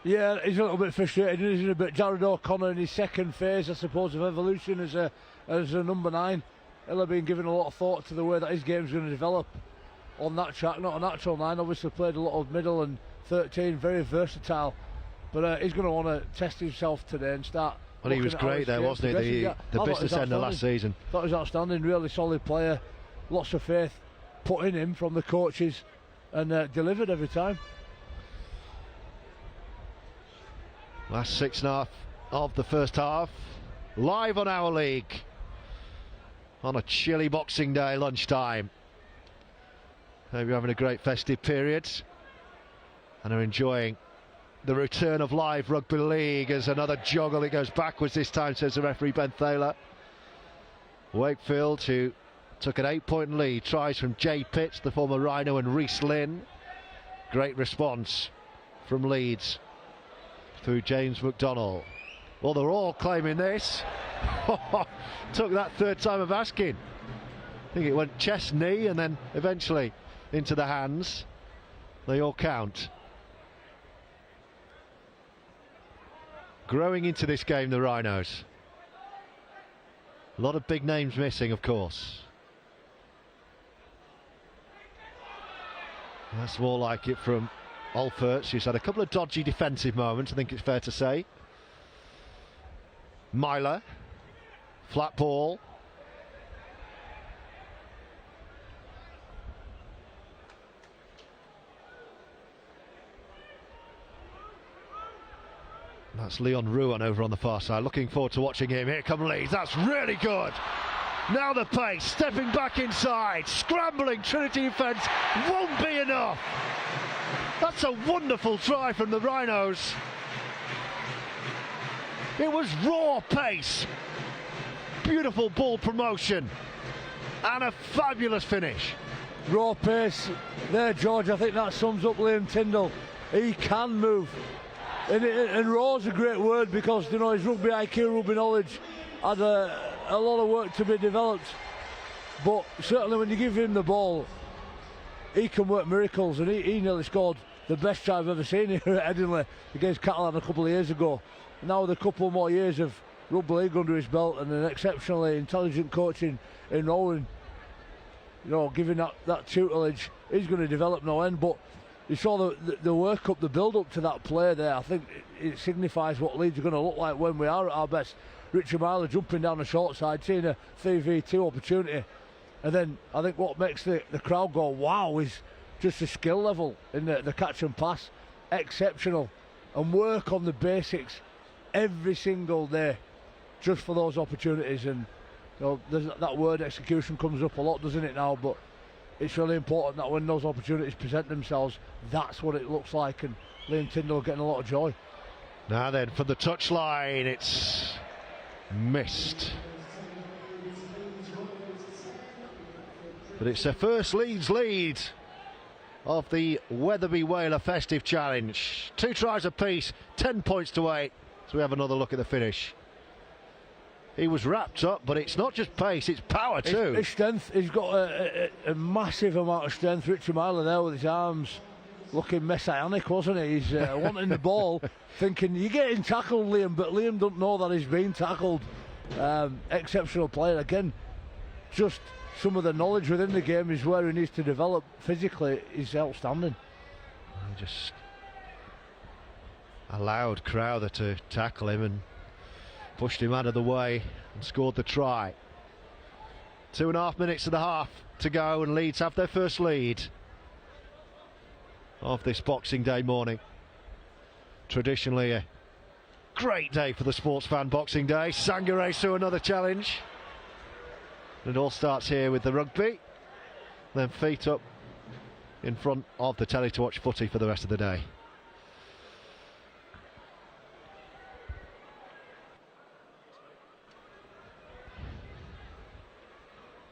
Yeah, he's a little bit frustrated, isn't he? But Jared O'Connor in his second phase, I suppose, of evolution as a number 9. He'll have been given a lot of thought to the way that his game's going to develop on that track. Not a natural 9, obviously played a lot of middle and 13, very versatile. But he's going to want to test himself today and start. Well, he was great there, wasn't he? The business end of last season. That was outstanding, really solid player. Lots of faith put in him from the coaches, and delivered every time. Last 6.5 of the first half. Live on our league. On a chilly Boxing Day lunchtime. Hope you're having a great festive period. And are enjoying the return of live rugby league as another joggle. It goes backwards this time, says the referee Ben Thaler. Wakefield, who took an 8-point lead, tries from Jay Pitts, the former Rhino, and Reece Lynn. Great response from Leeds through James McDonnell. Well, they're all claiming this. Took that third time of asking. I think it went chest, knee, and then eventually into the hands. They all count. Growing into this game, the Rhinos. A lot of big names missing, of course. That's more like it from Alferts, who's had a couple of dodgy defensive moments, I think it's fair to say. Myler, flat ball. That's Leon Ruan over on the far side. Looking forward to watching him. Here come Leeds. That's really good. Now the pace, stepping back inside, scrambling. Trinity defence won't be enough. That's a wonderful try from the Rhinos. It was raw pace, beautiful ball promotion, and a fabulous finish. Raw pace there, George. I think that sums up Liam Tyndall. He can move. And raw's a great word because, you know, his rugby IQ, rugby knowledge had a lot of work to be developed. But certainly when you give him the ball, he can work miracles, and he nearly scored the best try I've ever seen here at Headingley against Catalan a couple of years ago. Now with a couple more years of rugby league under his belt and an exceptionally intelligent coach in Rowan, you know, giving that tutelage, he's going to develop no end. But you saw the work up, the build up to that play there. I think it signifies what Leeds are going to look like when we are at our best. Richard Myler jumping down the short side, seeing a 3v2 opportunity, and then I think what makes the crowd go wow is just the skill level in the catch and pass. Exceptional, and work on the basics every single day just for those opportunities. And you know, that word execution comes up a lot, doesn't it now? But it's really important that when those opportunities present themselves, that's what it looks like, and Liam Tyndall getting a lot of joy. Now then, from the touchline, it's missed. But it's their first Leeds lead of the Wetherby Whaler Festive Challenge. 2 tries apiece, 10 points to 8. So we have another look at the finish. He was wrapped up, but it's not just pace, it's power too. His strength, he's got a massive amount of strength. Richard Myler there with his arms looking messianic, wasn't he? He's wanting the ball, thinking, you're getting tackled, Liam, but Liam doesn't know that he's being tackled. Exceptional player. Again, just some of the knowledge within the game is where he needs to develop. Physically, he's outstanding. He just allowed Crowther to tackle him and pushed him out of the way and scored the try. 2.5 minutes of the half to go, and Leeds have their first lead of this Boxing Day morning. Traditionally a great day for the sports fan, Boxing Day. Sangare through another challenge. It all starts here with the rugby, then feet up in front of the telly to watch footy for the rest of the day.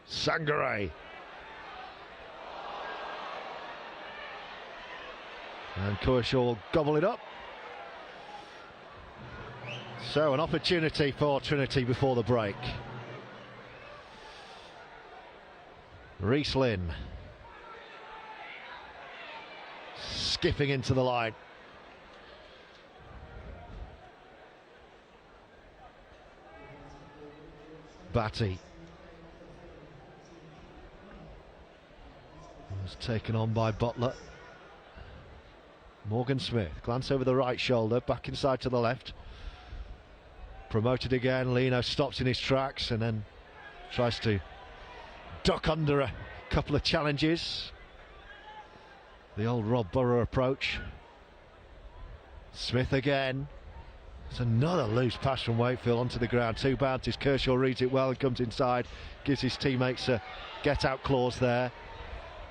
Sangare. And Kershaw will gobble it up. So an opportunity for Trinity before the break. Reece Lynn skipping into the line. Batty was taken on by Butler. Morgan Smith, glance over the right shoulder, back inside to the left. Promoted again, Lino stops in his tracks and then tries to duck under a couple of challenges. The old Rob Burrow approach. Smith again. It's another loose pass from Wakefield onto the ground. 2 bounces. Kershaw reads it well and comes inside. Gives his teammates a get-out clause there.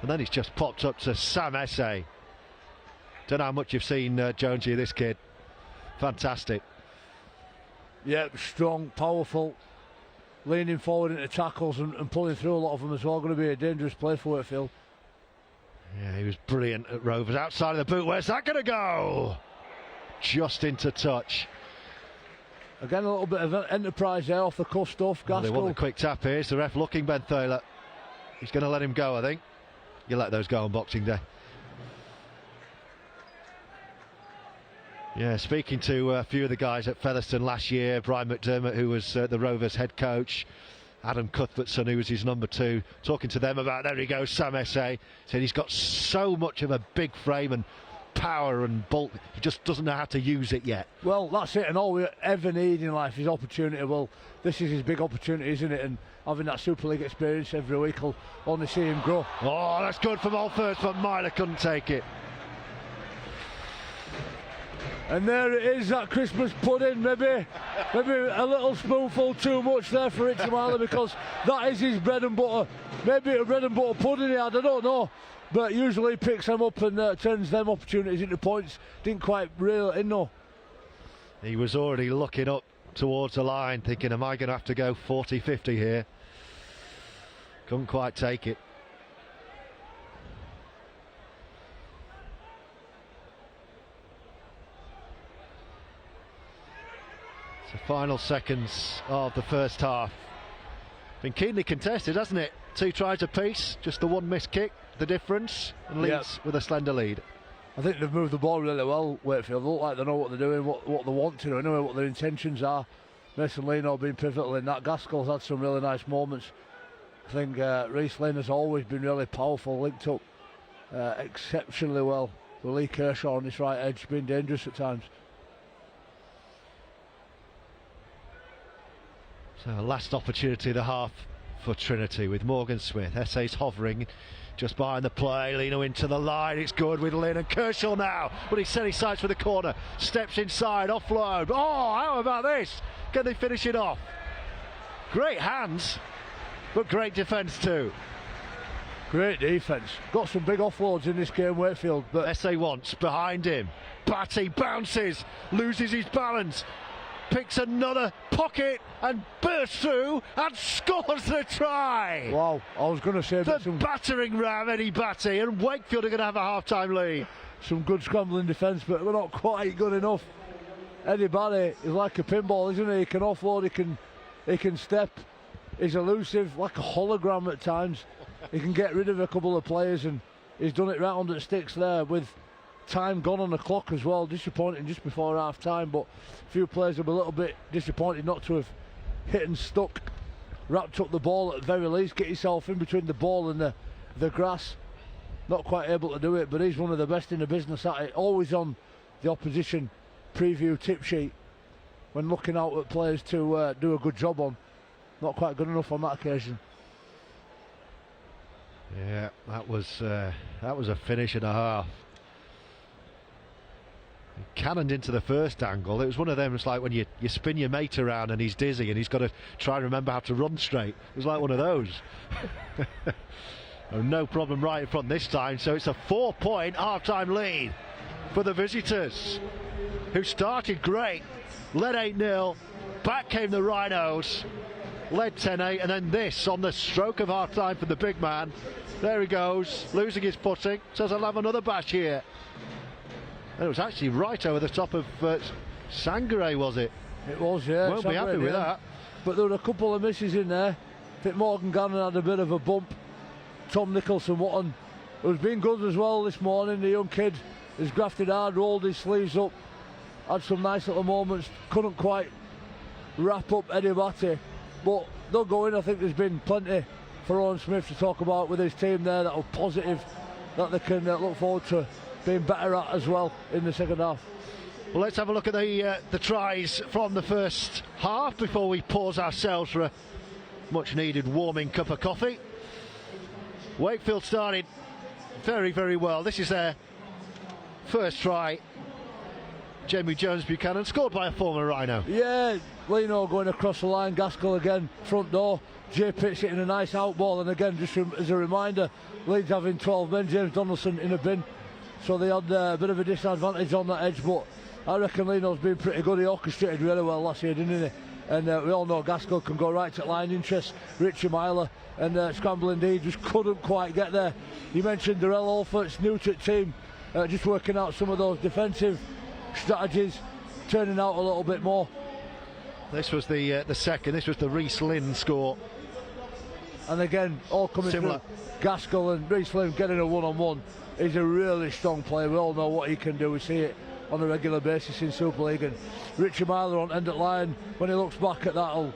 And then it's just popped up to Sam Esse. Don't know how much you've seen, Jonesy, of this kid. Fantastic. Yeah, strong, powerful, leaning forward into tackles and pulling through a lot of them as well. Going to be a dangerous play for Wakefield. Yeah, he was brilliant at Rovers. Outside of the boot, where's that going to go? Just into touch. Again, a little bit of enterprise there off the cuff stuff. Well, they Gaskell. want a quick tap here. It's the ref looking, Ben Thaler. He's going to let him go, I think. You let those go on Boxing Day. Yeah, speaking to a few of the guys at Featherstone last year, Brian McDermott, who was the Rovers head coach, Adam Cuthbertson, who was his number 2, talking to them about, there he goes, Sam Esse, said he's got so much of a big frame and power and bulk, he just doesn't know how to use it yet. Well, that's it, and all we ever need in life is opportunity. Well, this is his big opportunity, isn't it? And having that Super League experience every week will only see him grow. Oh, that's good from Old First, but Myler couldn't take it. And there it is, that Christmas pudding. Maybe a little spoonful too much there for Richie Myler, because that is his bread and butter. Maybe a bread and butter pudding he had, I don't know. But usually he picks them up and turns them opportunities into points. Didn't quite reel it in though. He was already looking up towards the line, thinking, am I going to have to go 40-50 here? Couldn't quite take it. It's the final seconds of the first half. Been keenly contested, hasn't it? 2 tries apiece, just the 1 missed kick, the difference, and Leeds with a slender lead. I think they've moved the ball really well, Wakefield. They look like they know what they're doing, what they want to do, anyway, what their intentions are. Mason Leno being pivotal in that. Gaskell's had some really nice moments. I think Reece Lynn has always been really powerful, linked up exceptionally well with Lee Kershaw on this right edge, been dangerous at times. So last opportunity of the half for Trinity with Morgan Smith. Esse's hovering just behind the play. Leno into the line. It's good with Lynn and Kershaw now. But he set his sights for the corner. Steps inside. Offload. Oh, how about this? Can they finish it off? Great hands, but great defence too. Great defence. Got some big offloads in this game, Wakefield. But Esse wants behind him. Batty bounces. Loses his balance. Picks another pocket and bursts through and scores the try. wow, I was going to say The some battering ram, Eddie Batty, and Wakefield are going to have a half-time lead. good scrambling defence, but we're not quite good enough. Eddie Batty is like a pinball, isn't he? He can offload, he can step. He's elusive, like a hologram at times. He can get rid of a couple of players, and he's done it right under the sticks there with time gone on the clock as well. Disappointing just before half time, but a few players will be a little bit disappointed not to have hit and stuck, wrapped up the ball at the very least, get yourself in between the ball and the grass. Not quite able to do it, but he's one of the best in the business at it, always on the opposition preview tip sheet when looking out at players to do a good job on. Not quite good enough on that occasion. Yeah, that was a finish and a half. Cannoned into the first angle. It was one of them, it's like when you spin your mate around and he's dizzy and he's got to try and remember how to run straight. It was like one of those. Oh, no problem right in front this time, so it's a 4-point half-time lead for the visitors, who started great, led 8-0, back came the Rhinos, led 10-8, and then this on the stroke of half-time for the big man. There he goes, losing his footing, says I'll have another bash here. And it was actually right over the top of Sangare, was it? It was, yeah. Won't be happy with that. But there were a couple of misses in there. I think Morgan Gannon had a bit of a bump. Tom Nicholson-Wotton, who's been good as well this morning, the young kid, has grafted hard, rolled his sleeves up, had some nice little moments, couldn't quite wrap up Eddie Batty, but they'll go in. I think there's been plenty for Owen Smith to talk about with his team there that are positive, that they can look forward to being better at as well in the second half. Well, let's have a look at the tries from the first half before we pause ourselves for a much needed warming cup of coffee. Wakefield started very, very well. This is their first try Jamie Jones-Buchanan, scored by a former Rhino. Yeah, Lino going across the line, Gaskell again, front door. Jay Pitts hitting a nice out ball, and again, just as a reminder, Leeds having 12 men, James Donaldson in a bin, so they had a bit of a disadvantage on that edge, but I reckon Lino's been pretty good. He orchestrated really well last year, didn't he? And we all know Gaskell can go right to line interest. Richie Myler and Scramble indeed just couldn't quite get there. You mentioned Darrell Alfort's new to the team, just working out some of those defensive strategies, turning out a little bit more. This was the second. This was the Reece Lynn score. And again, all coming Similar. through. Gaskell and Reece Lynn getting a one-on-one. He's a really strong player. We all know what he can do. We see it on a regular basis in Super League. And Richie Myler on end at line, when he looks back at that, he'll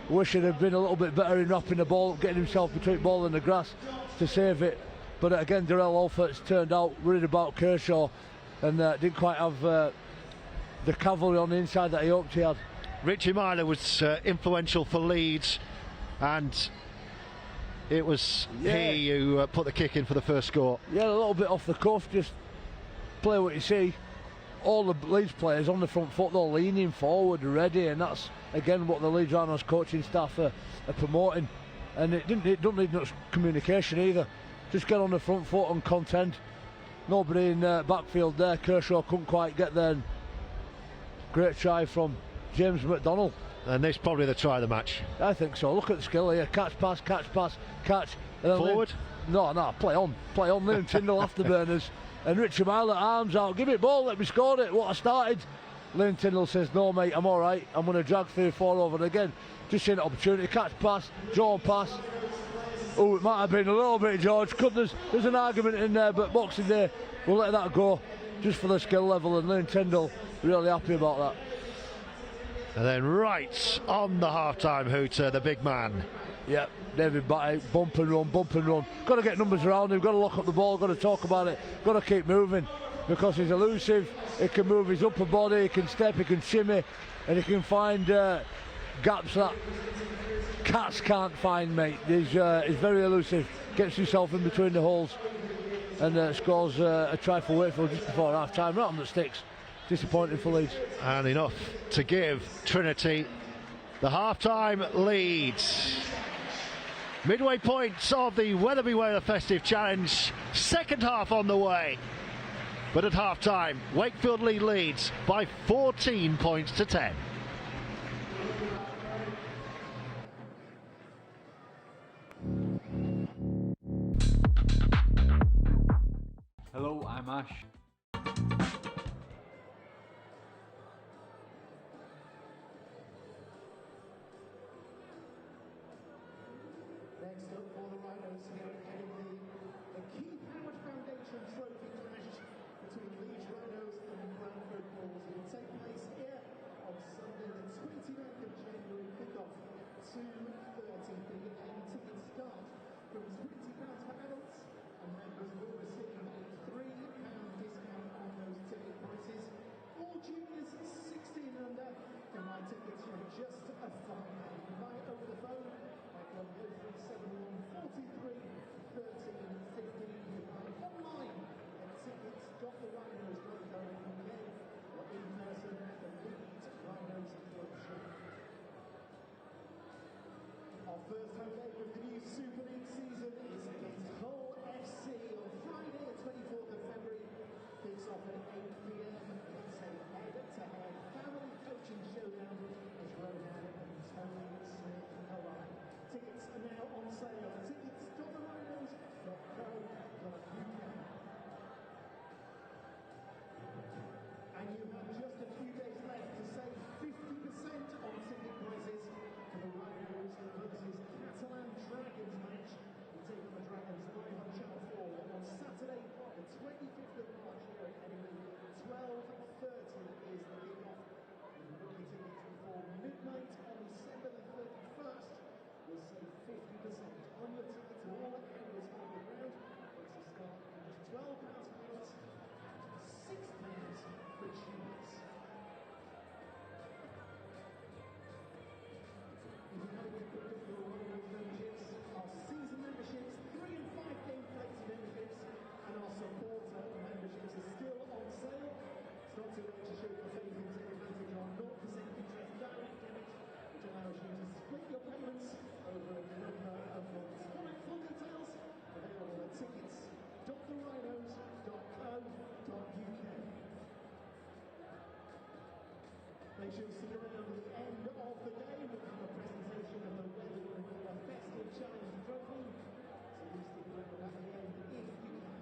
wish he'd have been a little bit better in wrapping the ball, getting himself between the ball and the grass to save it. But again, Darrell Alfort's turned out worried about Kershaw and didn't quite have the cavalry on the inside that he hoped he had. Richie Myler was influential for Leeds, and it was he who put the kick in for the first score. Yeah, a little bit off the cuff, just play what you see. All the Leeds players on the front foot, they're leaning forward, ready, and that's again what the Leeds Rhinos coaching staff are promoting. And it don't need much communication either. Just get on the front foot and contend. Nobody in backfield there. Kershaw couldn't quite get there. And great try from James McDonnell. And this is probably the try of the match. I think so. Look at the skill here. Catch, pass, catch, pass, catch. And then Forward? No, play on. Liam Tyndall afterburners. And Richie Myler, arms out. Give it ball, let me score it. What I started. Liam Tyndall says, no, mate, I'm all right. I'm going to drag 3-4 over. And again, just seeing an opportunity. Catch, pass, draw and pass. Oh, it might have been a little bit, George. There's an argument in there, but Boxing Day, we'll let that go just for the skill level. And Liam Tyndall, really happy about that. And then right on the half-time hooter, the big man. Yep, David Batty, bump and run. Got to get numbers around him, got to lock up the ball, got to talk about it, got to keep moving because he's elusive. He can move his upper body, he can step, he can shimmy, and he can find gaps that cats can't find, mate. He's very elusive, gets himself in between the holes and scores a try for Wakefield just before half-time, right on the sticks. Disappointing for Leeds. And enough to give Trinity the half-time lead. Midway points of the Wetherby Way of the Festive Challenge. Second half on the way. But at half-time, Wakefield lead Leeds by 14 points to 10. Hello, I'm Ash. Next up for the Rhinos here at Wetherby, the Key Howard Foundation Trophy clash between Leeds Rhinos and Bradford Bulls will take place here on Sunday the 29th of January, kick-off 2:30 p.m. Tickets start from £20 for adults, and members will receive a £3 discount on those ticket prices. All juniors 16 and under can buy tickets from just a £5. You can buy it over the phone. On 0371 43 13 15. You can buy online at tickets.therhinos.co.uk or in person at the Leeds Rhinos Club shop. Our first home leg of the new Super League season is against Hull FC on Friday the 24th of February. Kicks off at 8 p.m. It's a head-to-head family coaching showdown as Rohan and Tony Smith collide. Tickets are now on sale at tickets.therhinos.co.uk. And you have just a few days left to save 50% on ticket prices for the Rhinos versus Catalan Dragons match. We take on the Dragons live on Channel 4 on Saturday, the 25th of March here at Wetherby. 12:30 is the kickoff. You can book your tickets before midnight on December the congratulations to the end of the game with the presentation of the Wetherby Festive Challenge Trophy. So you stick around at the end if you can.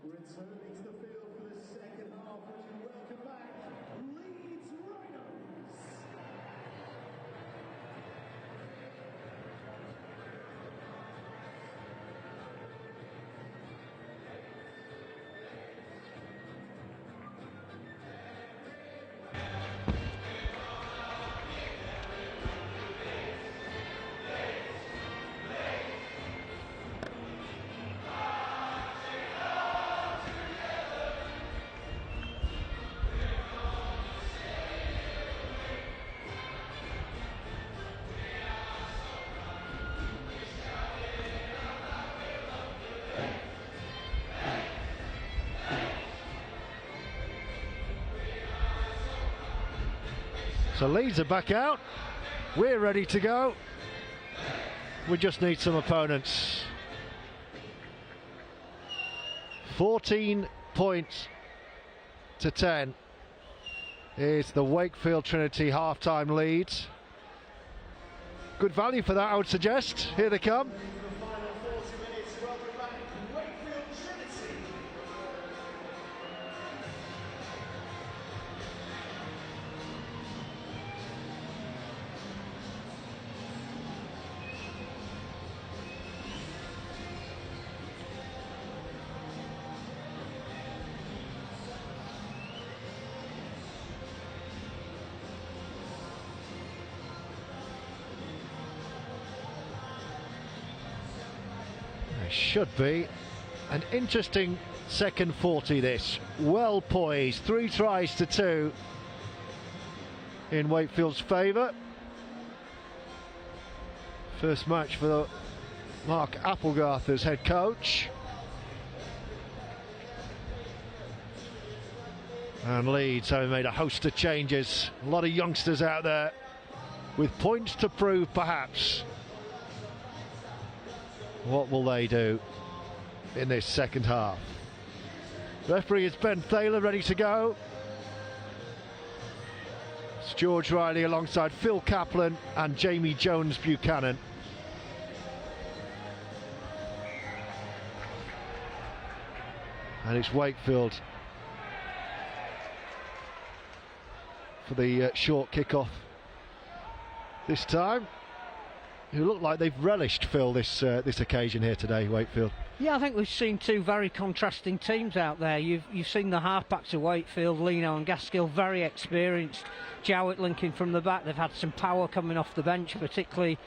Returning to the field for the second half, would you welcome back Leeds Rhinos? So Leeds are back out. We're ready to go. We just need some opponents. 14 points to 10 is the Wakefield Trinity half-time lead. Good value for that, I would suggest. Here they come. The final 40 minutes, welcome back Wakefield Trinity. Should be an interesting second 40 this. Well poised, 3 tries to 2 in Wakefield's favour. First match for Mark Applegarth as head coach. And Leeds having made a host of changes. A lot of youngsters out there with points to prove perhaps. What will they do in this second half? Referee is Ben Thaler, ready to go. It's George Riley alongside Phil Kaplan and Jamie Jones Buchanan. And it's Wakefield for the short kick-off this time, who look like they've relished, Phil, this occasion here today, Wakefield. Yeah, I think we've seen two very contrasting teams out there. You've seen the halfbacks of Wakefield, Lino and Gaskill, very experienced. Jowett linking from the back. They've had some power coming off the bench, particularly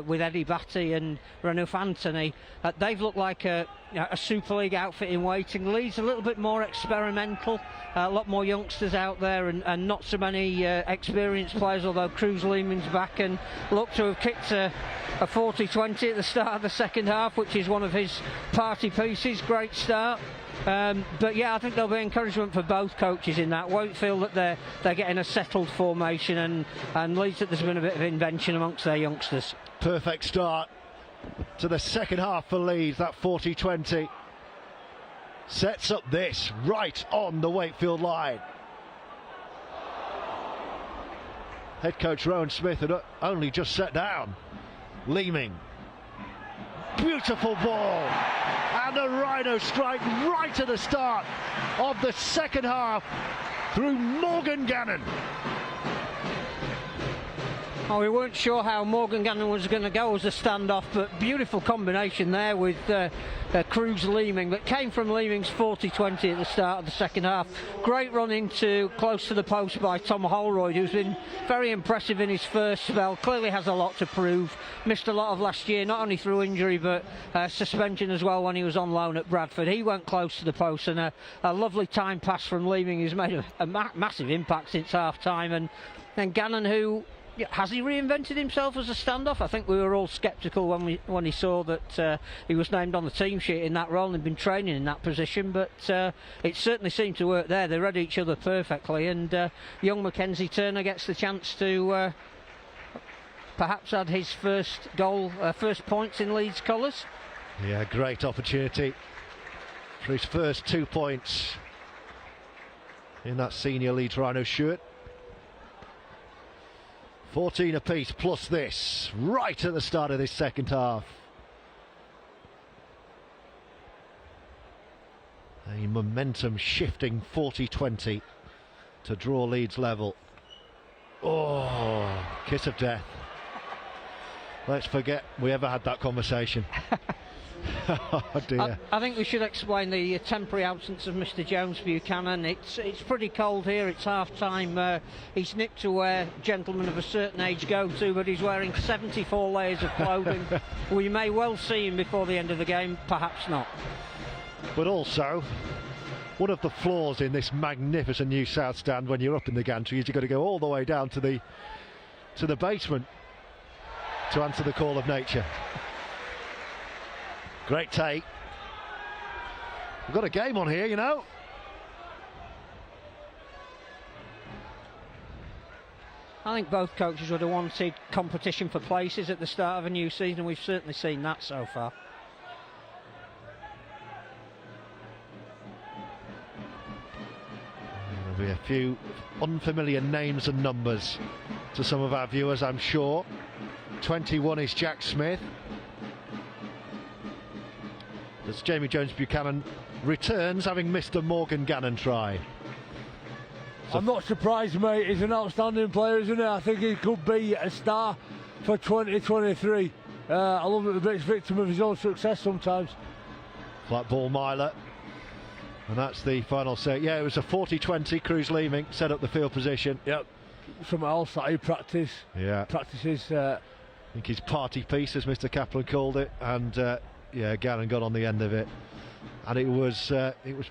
with Eddie Batty and Ranulph Anthony. They've looked like a Super League outfit in waiting. Leeds a little bit more experimental, a lot more youngsters out there, and not so many experienced players, although Cruz Lehman's back and looked to have kicked a 40-20 at the start of the second half, which is one of his party pieces. Great start. But yeah, I think there'll be encouragement for both coaches in that. Wakefield that they're getting a settled formation, and Leeds that there's been a bit of invention amongst their youngsters. Perfect start to the second half for Leeds. That 40-20 sets up this right on the Wakefield line. Head coach Rowan Smith had only just sat down. Leeming, beautiful ball, and a Rhino strike right at the start of the second half through Morgan Gannon. Oh, we weren't sure how Morgan Gannon was going to go as a standoff, but beautiful combination there with Cruz Leeming, that came from Leeming's 40-20 at the start of the second half. Great run into close to the post by Tom Holroyd, who's been very impressive in his first spell. Clearly has a lot to prove. Missed a lot of last year, not only through injury but suspension as well when he was on loan at Bradford. He went close to the post, and a lovely time pass from Leeming, who's made a massive impact since half time. And then Gannon, who... has he reinvented himself as a standoff? I think we were all sceptical when he saw that he was named on the team sheet in that role and had been training in that position, but it certainly seemed to work there. They read each other perfectly, and young Mackenzie Turner gets the chance to perhaps add his first goal, first points in Leeds colours. Yeah, great opportunity for his first 2 points in that senior Leeds Rhino shirt. 14 apiece plus this right at the start of this second half. A momentum shifting 40-20 to draw Leeds level. Oh, kiss of death. Let's forget we ever had that conversation. Oh dear. I think we should explain the temporary absence of Mr. Jones Buchanan. It's pretty cold here, it's half time. He's nipped to where gentlemen of a certain age go to, but he's wearing 74 layers of clothing. We may well see him before the end of the game, perhaps not. But also, one of the flaws in this magnificent new South Stand when you're up in the gantry is you've got to go all the way down to the basement to answer the call of nature. Great take. We've got a game on here, you know. I think both coaches would have wanted competition for places at the start of a new season, and we've certainly seen that so far. There'll be a few unfamiliar names and numbers to some of our viewers, I'm sure. 21 is Jack Smith. As Jamie Jones Buchanan returns, having missed a Morgan Gannon try. So I'm not surprised, mate. He's an outstanding player, isn't he? I think he could be a star for 2023. I love it, the biggest victim of his own success sometimes. Flat ball miler. And that's the final set. Yeah, it was a 40-20. Cruz Leeming set up the field position. Yep. Something else that he practices. I think his party piece, as Mr. Kaplan called it, and yeah, Gannon got on the end of it, and it was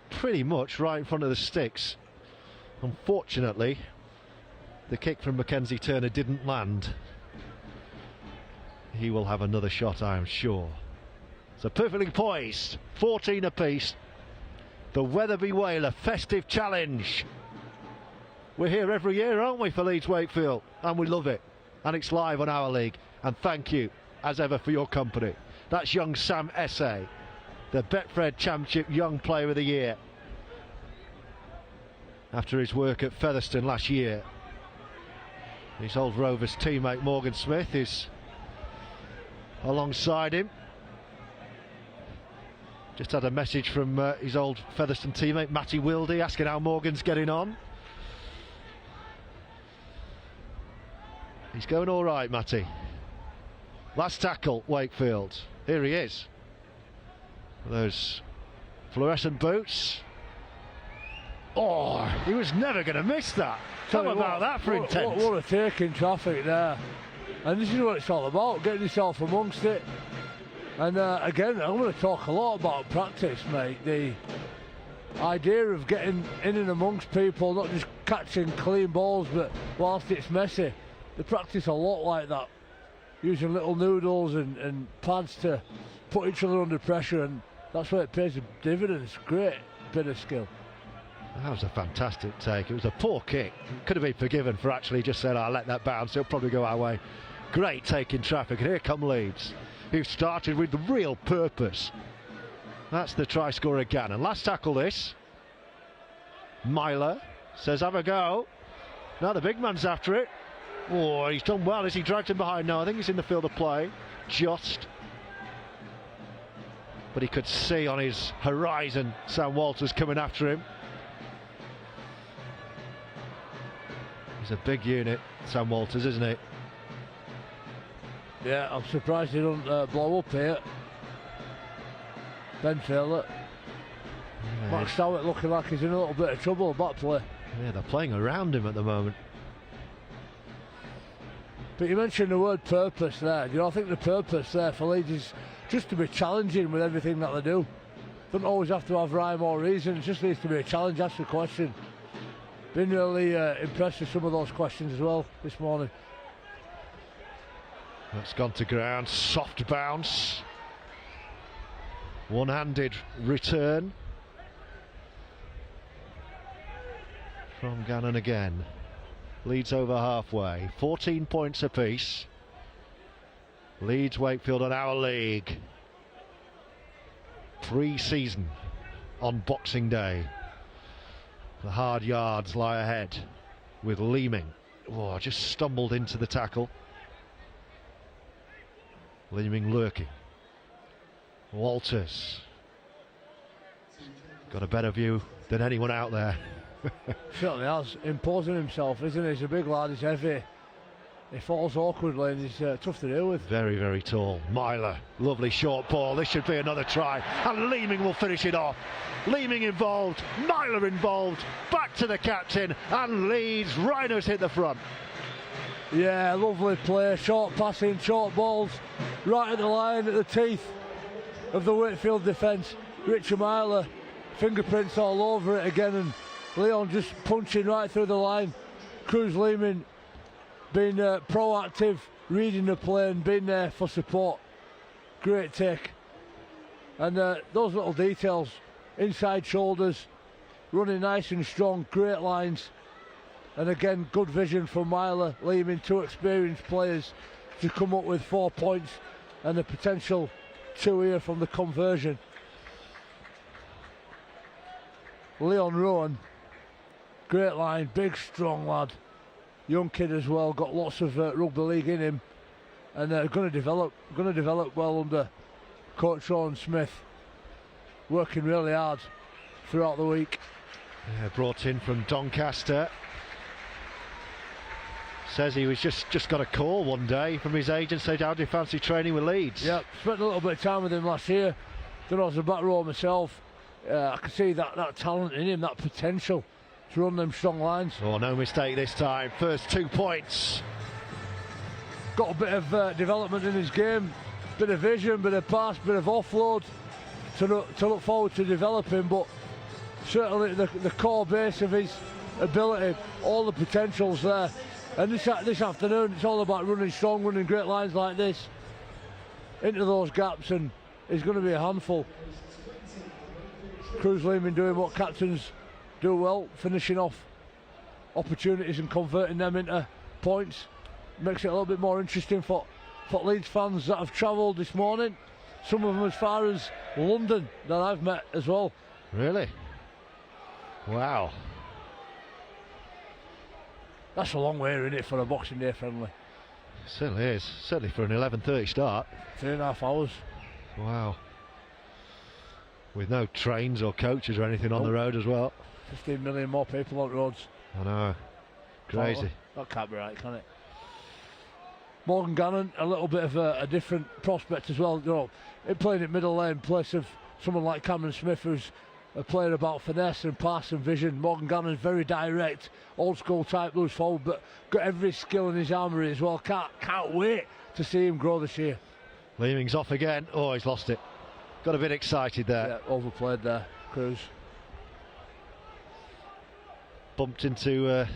pretty much right in front of the sticks. Unfortunately, the kick from Mackenzie Turner didn't land. He will have another shot, I am sure. So perfectly poised, 14 apiece. The Wetherby Whaler Festive Challenge. We're here every year, aren't we, for Leeds Wakefield? And we love it. And it's live on our league. And thank you, as ever, for your company. That's young Sam Essay, the Betfred Championship Young Player of the Year, after his work at Featherstone last year. His old Rovers teammate Morgan Smith is alongside him. Just had a message from his old Featherstone teammate Matty Wildy asking how Morgan's getting on. He's going all right, Matty. Last tackle, Wakefield. Here he is. Those fluorescent boots. Oh, he was never going to miss that. Tell about that for intent. What a take in traffic there. And this is what it's all about, getting yourself amongst it. And again, I'm going to talk a lot about practice, mate. The idea of getting in and amongst people, not just catching clean balls, but whilst it's messy. They practice a lot like that, using little noodles and pads to put each other under pressure, and that's where it pays dividends. Great bit of skill. That was a fantastic take. It was a poor kick. Could have been forgiven for actually just saying, I'll let that bounce, it'll probably go our way. Great take in traffic, and here come Leeds, who started with the real purpose. That's the try scorer again. And last tackle this. Myler says, have a go. Now the big man's after it. Oh, he's done well as he dragged him behind. No, I think he's in the field of play. Just. But he could see on his horizon Sam Walters coming after him. He's a big unit, Sam Walters, isn't he? Yeah, I'm surprised he don't blow up here. Ben Taylor. Yeah. Max Stowett looking like he's in a little bit of trouble, back play. Yeah, they're playing around him at the moment. But you mentioned the word purpose there. I think the purpose there for Leeds is just to be challenging with everything that they do. Doesn't always have to have rhyme or reason, it just needs to be a challenge, ask a question. Been really impressed with some of those questions as well this morning. That's gone to ground, soft bounce. One-handed return from Gannon again. Leeds over halfway, 14 points apiece. Leeds, Wakefield and our league. Pre-season on Boxing Day. The hard yards lie ahead with Leeming. Oh, just stumbled into the tackle. Leeming lurking. Walters. Got a better view than anyone out there. Certainly has. Imposing himself, isn't he? He's a big lad, he's heavy. He falls awkwardly and he's tough to deal with. Very, very tall. Myler, lovely short ball. This should be another try. And Leeming will finish it off. Leeming involved, Myler involved. Back to the captain, and Leeds Rhinos hit the front. Yeah, lovely play. Short passing, short balls. Right at the line, at the teeth of the Wakefield defence. Richard Myler, fingerprints all over it again, and Leon just punching right through the line. Cruz Leeming being proactive, reading the play and being there for support. Great take. And those little details, inside shoulders, running nice and strong, great lines. And again, good vision from Myler, Leeming, two experienced players to come up with 4 points and the potential 2 here from the conversion. Leon Rowan, great line, big strong lad, young kid as well, got lots of rugby league in him, and going to develop well under coach Owen Smith, working really hard throughout the week. Yeah, brought in from Doncaster. Says he was just got a call one day from his agent, said, how do you fancy training with Leeds? Yeah, spent a little bit of time with him last year. Then I was a back row myself. I could see that talent in him, that potential to run them strong lines. Oh, no mistake this time. First 2 points. Got a bit of development in his game, bit of vision, bit of pass, bit of offload to look forward to developing, but certainly the core base of his ability, all the potential's there. And this afternoon, it's all about running strong, running great lines like this into those gaps, and he's going to be a handful. Cruz Leeming doing what captains do well, finishing off opportunities and converting them into points. Makes it a little bit more interesting for Leeds fans that have travelled this morning. Some of them as far as London that I've met as well. Really? Wow. That's a long way, isn't it, for a Boxing Day friendly? Certainly is. Certainly for an 11:30 start. 3.5 hours. Wow. With no trains or coaches or anything on the road as well. 15 million more people on roads. I know. Crazy. That can't be right, can it? Morgan Gannon, a little bit of a different prospect as well. You know, playing at middle lane in place of someone like Cameron Smith, who's a player about finesse and pass and vision. Morgan Gannon's very direct, old school type loose forward, but got every skill in his armoury as well. Can't wait to see him grow this year. Leeming's off again. Oh, he's lost it. Got a bit excited there. Yeah, overplayed there, Cruz. Bumped into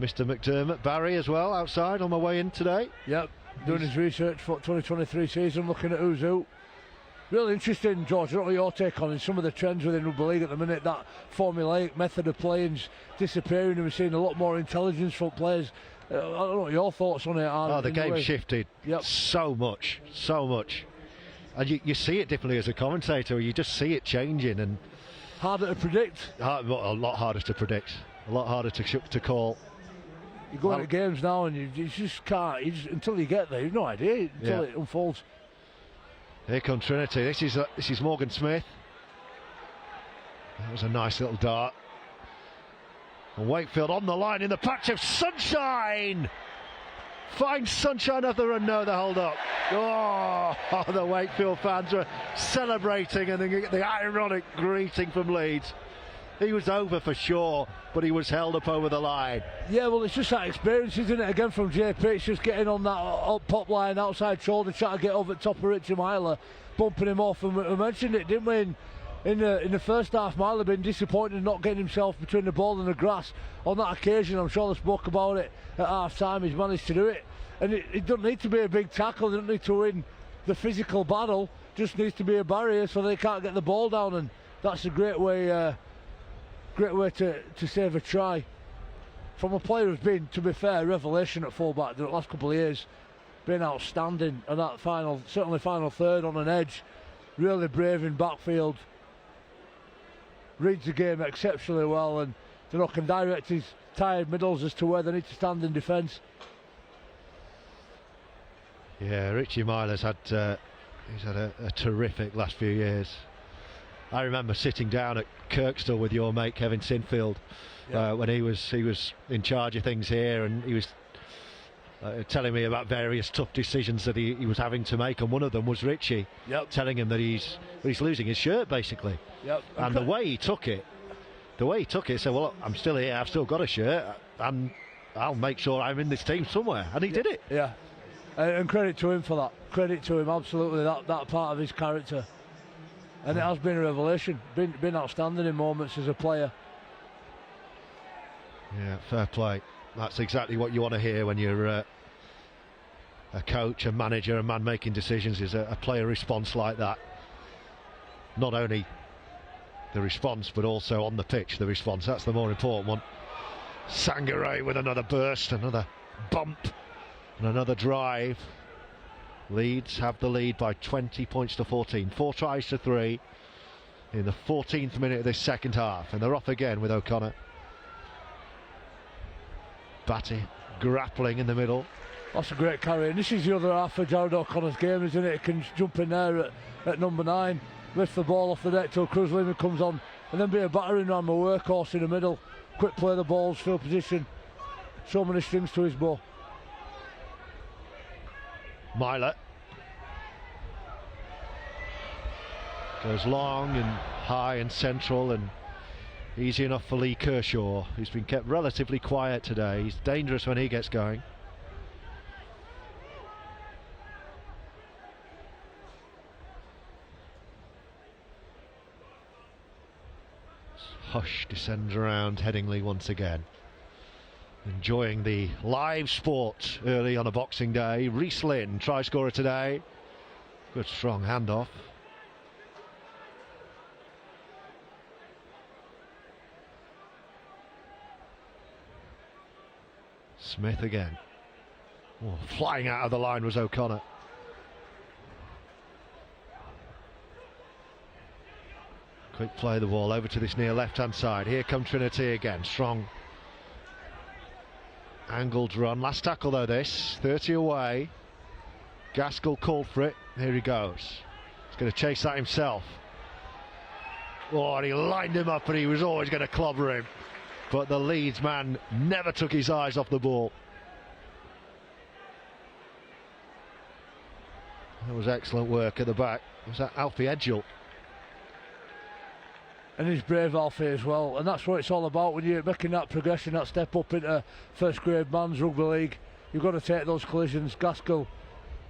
Mr. McDermott, Barry as well, outside on my way in today. Yep, doing his research for 2023 season, looking at who's who. Really interesting, George. I don't know your take on some of the trends within Rugby League at the minute. That formulaic method of playing's disappearing, and we're seeing a lot more intelligence from players. I don't know what your thoughts on it are. Oh, the game shifted so much. And you see it differently as a commentator. You just see it changing, and harder to predict. A lot harder to predict. A lot harder to call. You go into games now and you just can't. Until you get there, you've no idea until it unfolds. Here comes Trinity. This is Morgan Smith. That was a nice little dart. And Wakefield on the line in the patch of sunshine. Finds sunshine after a no, the hold up. Oh, the Wakefield fans were celebrating, and the ironic greeting from Leeds. He was over for sure, but he was held up over the line. Yeah, well, it's just that experience, isn't it? Again from JP, it's just getting on that pop line, outside shoulder, trying to get over the top of Richie Myler, bumping him off. And we mentioned it, didn't we? In the first half, Myler been disappointed in not getting himself between the ball and the grass on that occasion. I'm sure they spoke about it at half time. He's managed to do it, and it doesn't need to be a big tackle. It doesn't need to win the physical battle. Just needs to be a barrier so they can't get the ball down, and that's a great way to save a try from a player who's been, to be fair, a revelation at fullback the last couple of years. Been outstanding, and that certainly final third on an edge, really brave in backfield. Reads the game exceptionally well, and can direct his tired middles as to where they need to stand in defence. Yeah, Richie Myler's had a terrific last few years. I remember sitting down at Kirkstall with your mate Kevin Sinfield when he was in charge of things here, and he was telling me about various tough decisions that he was having to make, and one of them was Richie telling him that he's losing his shirt basically. And the way he took it, said, well, look, I'm still here, I've still got a shirt, and I'll make sure I'm in this team somewhere, and he did it. Yeah, and credit to him for that. Credit to him, absolutely, that part of his character. And it has been a revelation, been outstanding in moments as a player. Yeah, fair play. That's exactly what you want to hear when you're a coach, a manager, a man making decisions, is a player response like that. Not only the response, but also on the pitch, the response. That's the more important one. Sangaré with another burst, another bump, and another drive. Leeds have the lead by 20 points to 14. 4 tries to 3 in the 14th minute of this second half, and they're off again with O'Connor. Batty grappling in the middle. That's a great carry, and this is the other half of Jared O'Connor's game, isn't it? He can jump in there at number 9, lift the ball off the deck till Cruz Lehman comes on, and then be a battering ram, a workhorse in the middle. Quick play the balls, field position, so many strings to his bow. Myler goes long and high and central, and easy enough for Lee Kershaw, who's been kept relatively quiet today. He's dangerous when he gets going. Hush descends around Headingley once again. Enjoying the live sport early on a Boxing Day. Reece Lynn, try scorer today. Good strong handoff. Smith again. Oh, flying out of the line was O'Connor. Quick play the ball over to this near left hand side. Here come Trinity again. Strong angled run. Last tackle though this. 30 away. Gaskell called for it. Here he goes. He's going to chase that himself. Oh, and he lined him up, and he was always going to clobber him. But the Leeds man never took his eyes off the ball. That was excellent work at the back. Was that Alfie Edgell? And he's brave, Alfie, as well. And that's what it's all about when you're making that progression, that step up into first grade man's rugby league. You've got to take those collisions. Gaskell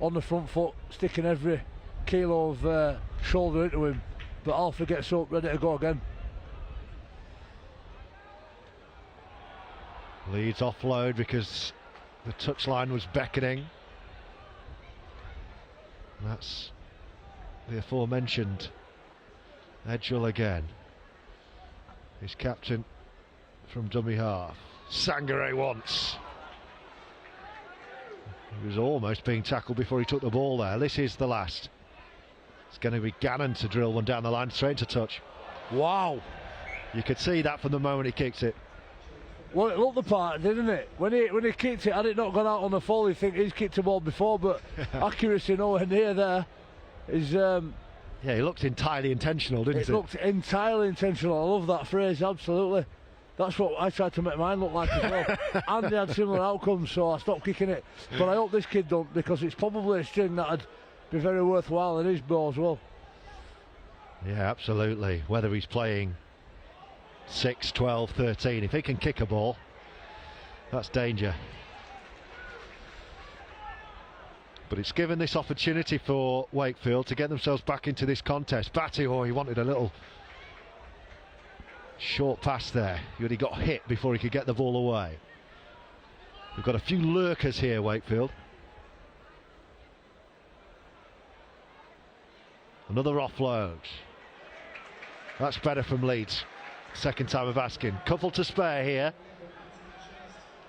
on the front foot, sticking every kilo of shoulder into him. But Alfie gets up, ready to go again. Leeds offload because the touchline was beckoning. And that's the aforementioned Edgell again. His captain from dummy half. Sangare once. He was almost being tackled before he took the ball there. This is the last. It's going to be Gannon to drill one down the line, straight to touch. Wow. You could see that from the moment he kicked it. Well, it looked the part, didn't it? When he kicked it, had it not gone out on the fall, you think he's kicked the ball before, but accuracy nowhere near there. Yeah, he looked entirely intentional, didn't it? It looked entirely intentional. I love that phrase, absolutely. That's what I tried to make mine look like as well. And they had similar outcomes, so I stopped kicking it. But I hope this kid don't, because it's probably a string that'd be very worthwhile in his bow as well. Yeah, absolutely. Wetherby's playing 6, 12, 13. If he can kick a ball, that's danger. But it's given this opportunity for Wakefield to get themselves back into this contest. Batty, he wanted a little short pass there. He only got hit before he could get the ball away. We've got a few lurkers here, Wakefield. Another offload. That's better from Leeds. Second time of asking. Couple to spare here.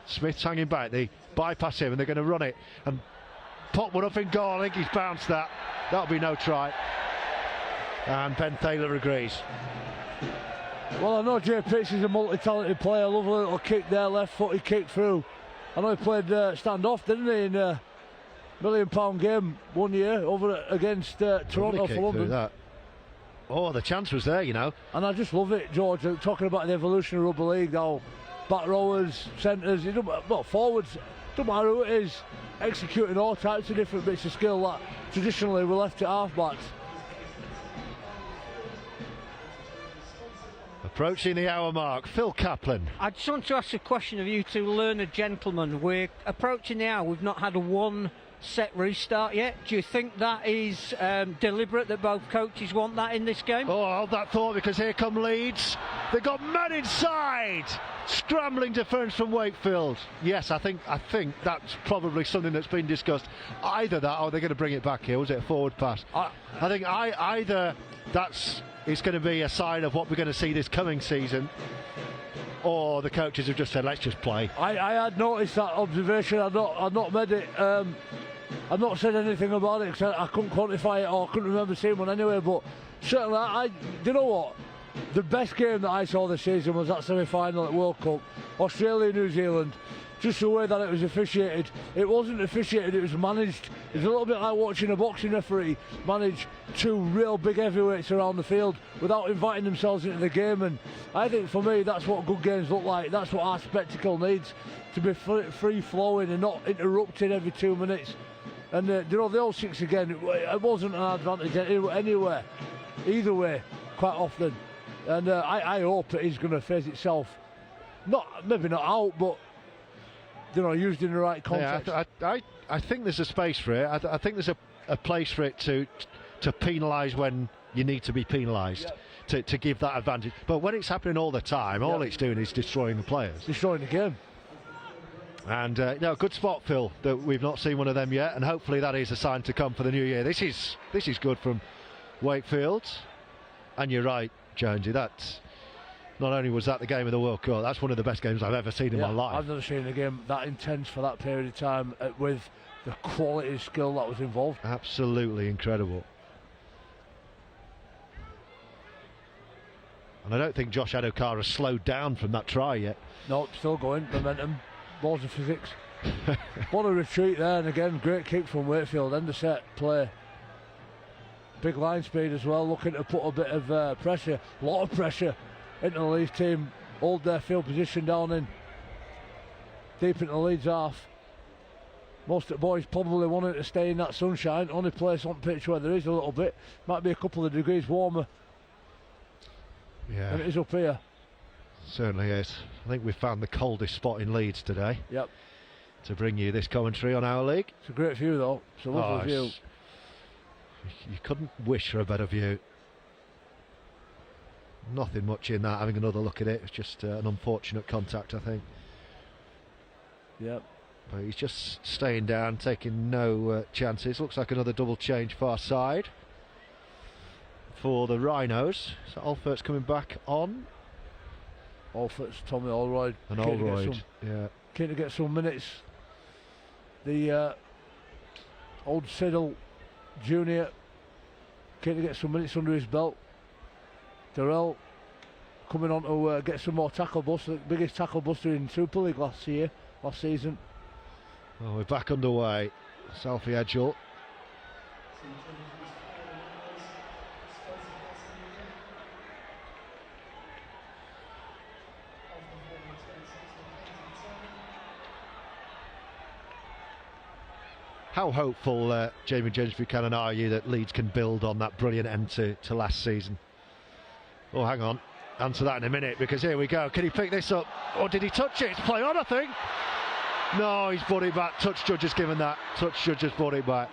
Smith's hanging back. They bypass him and they're going to run it and pop one up in goal. I think he's bounced that. That'll be no try. And Ben Thaler agrees. Well, I know Jay Pitts is a multi-talented player. I love a little kick there, left foot he kicked through. I know he played standoff, didn't he, in a £1 million game 1 year over against Toronto for London. That. Oh, the chance was there, you know. And I just love it, George, talking about the evolution of rugby league now. Back rowers, centres, forwards, don't matter who it is, executing all types of different bits of skill that traditionally were left at half-backs. Approaching the hour mark, Phil Kaplan. I just want to ask a question of you two learned gentlemen. We're approaching the hour, we've not had a one set restart yet. Do you think that is deliberate, that both coaches want that in this game? Oh, hold that thought, because here come Leeds. They've got man inside. Scrambling defence from Wakefield. Yes, I think that's probably something that's been discussed. Either that, or they're going to bring it back here. Was it a forward pass? I think either it's going to be a sign of what we're going to see this coming season, or the coaches have just said, let's just play. I had noticed that observation. I'd not made it. I've not said anything about it because I couldn't quantify it, or I couldn't remember seeing one anyway. But certainly, do you know what? The best game that I saw this season was that semi-final at World Cup, Australia-New Zealand. Just the way that it was officiated. It wasn't officiated, it was managed. It's a little bit like watching a boxing referee manage two real big heavyweights around the field without inviting themselves into the game. And I think for me, that's what good games look like. That's what our spectacle needs, to be free-flowing and not interrupted every 2 minutes. And the old six again, it wasn't an advantage anywhere, either way, quite often. And I hope it is going to face itself, maybe not out, but used in the right context. Yeah, I think there's a space for it. I think there's a place for it to penalise when you need to be penalised, to give that advantage. But when it's happening all the time, all it's doing is destroying the players. Destroying the game. And good spot, Phil, that we've not seen one of them yet, and hopefully that is a sign to come for the new year. This is good from Wakefield. And you're right, Jonesy, that's not only was that the game of the World Cup, that's one of the best games I've ever seen in my life. I've never seen a game that intense for that period of time with the quality of skill that was involved. Absolutely incredible. And I don't think Josh Adokar has slowed down from that try yet. No, still going, momentum, balls of physics. What a retreat there, and again, great kick from Wakefield, end of set play. Big line speed as well, looking to put a bit of pressure, a lot of pressure into the Leeds team, hold their field position down in deep into the Leeds half. Most of the boys probably wanting to stay in that sunshine. Only place on pitch where there is a little bit. Might be a couple of degrees warmer than it is up here. Certainly is. I think we've found the coldest spot in Leeds today. Yep. To bring you this commentary on our league. It's a great view though. It's a lovely view. You couldn't wish for a better view. Nothing much in that, having another look at it. It's just an unfortunate contact, I think. Yep. But he's just staying down, taking no chances. Looks like another double change far side for the Rhinos. So Alfert's coming back on. Alfert's Tommy Allroyd. And Allroyd, yeah. Keen to get some minutes. The old Siddle Junior keen to get some minutes under his belt. Darrell coming on to get some more tackle bust. The biggest tackle buster in Super League last season. Well, we're back underway. Selfie Edgell. How hopeful, Jamie James Buchanan, are you that Leeds can build on that brilliant end to last season? Oh, hang on. Answer that in a minute, because here we go. Can he pick this up? Or did he touch it? It's play on, I think. No, he's brought it back. Touch judge has given that. Touch judge has brought it back.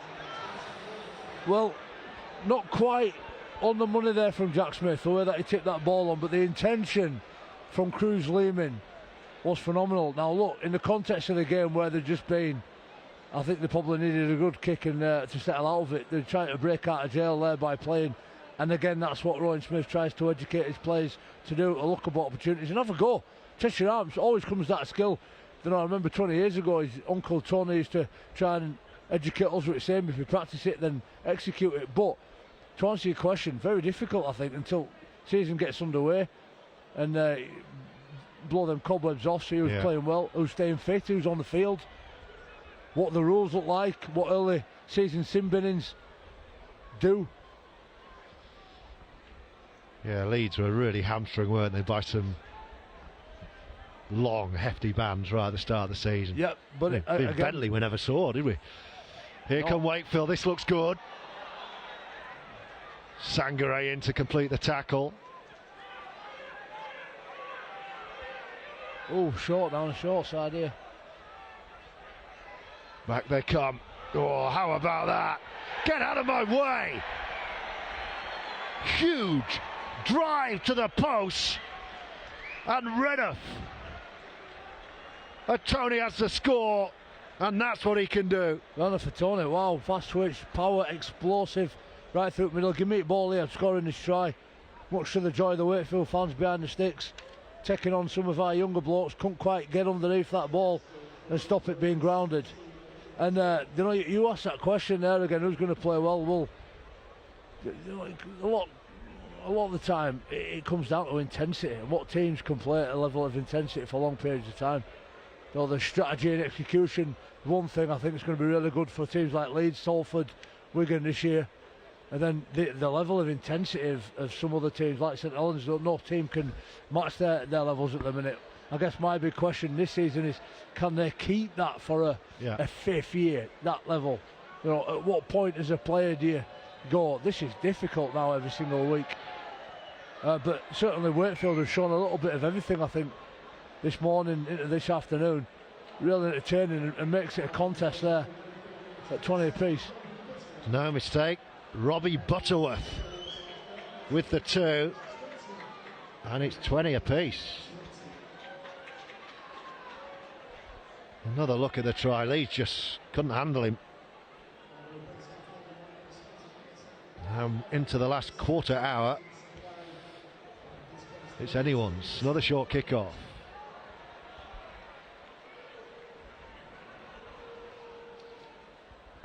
Well, not quite on the money there from Jack Smith, the way that he tipped that ball on, but the intention from Cruz Lehman was phenomenal. Now look, in the context of the game where they've just been, I think they probably needed a good kick and to settle out of it. They're trying to break out of jail there by playing, and again that's what Rowan Smith tries to educate his players to do, to look about opportunities and have a go. Test your arms, always comes that skill. You know, I remember 20 years ago his uncle Tony used to try and educate us with the same, if you practice it then execute it. But to answer your question, very difficult I think until season gets underway and blow them cobwebs off, see who's playing well, who's staying fit, who's on the field, what the rules look like, what early season sin binnings do. Yeah, Leeds were really hamstrung, weren't they, by some long, hefty bans right at the start of the season. Yep, but again, Bentley we never saw, did we? Here come Wakefield, this looks good. Sangare in to complete the tackle. Oh, short down the short side here. Back they come. Oh, how about that? Get out of my way! Huge drive to the post, and Renouf. Tony has the score, and that's what he can do. Runner for Tony, wow, fast twitch, power, explosive, right through the middle. Give me the ball here, scoring this try. Much to the joy of the Wakefield fans behind the sticks, taking on some of our younger blokes, couldn't quite get underneath that ball and stop it being grounded. And you know, you asked that question there again, who's going to play well? Well, you know, a lot of the time it comes down to intensity and what teams can play at a level of intensity for long periods of time. You know, the strategy and execution, one thing I think is going to be really good for teams like Leeds, Salford, Wigan this year. And then the level of intensity of some other teams like St Helens, no team can match their levels at the minute. I guess my big question this season is, can they keep that for a fifth year, that level? You know, at what point as a player do you go, this is difficult now every single week? But certainly Wakefield has shown a little bit of everything, I think, this morning into this afternoon. Really entertaining and makes it a contest there at 20 apiece. No mistake. Robbie Butterworth with the two, and it's 20 apiece. Another look at the try. Leeds just couldn't handle him. Into the last quarter hour. It's anyone's. Another short kick-off.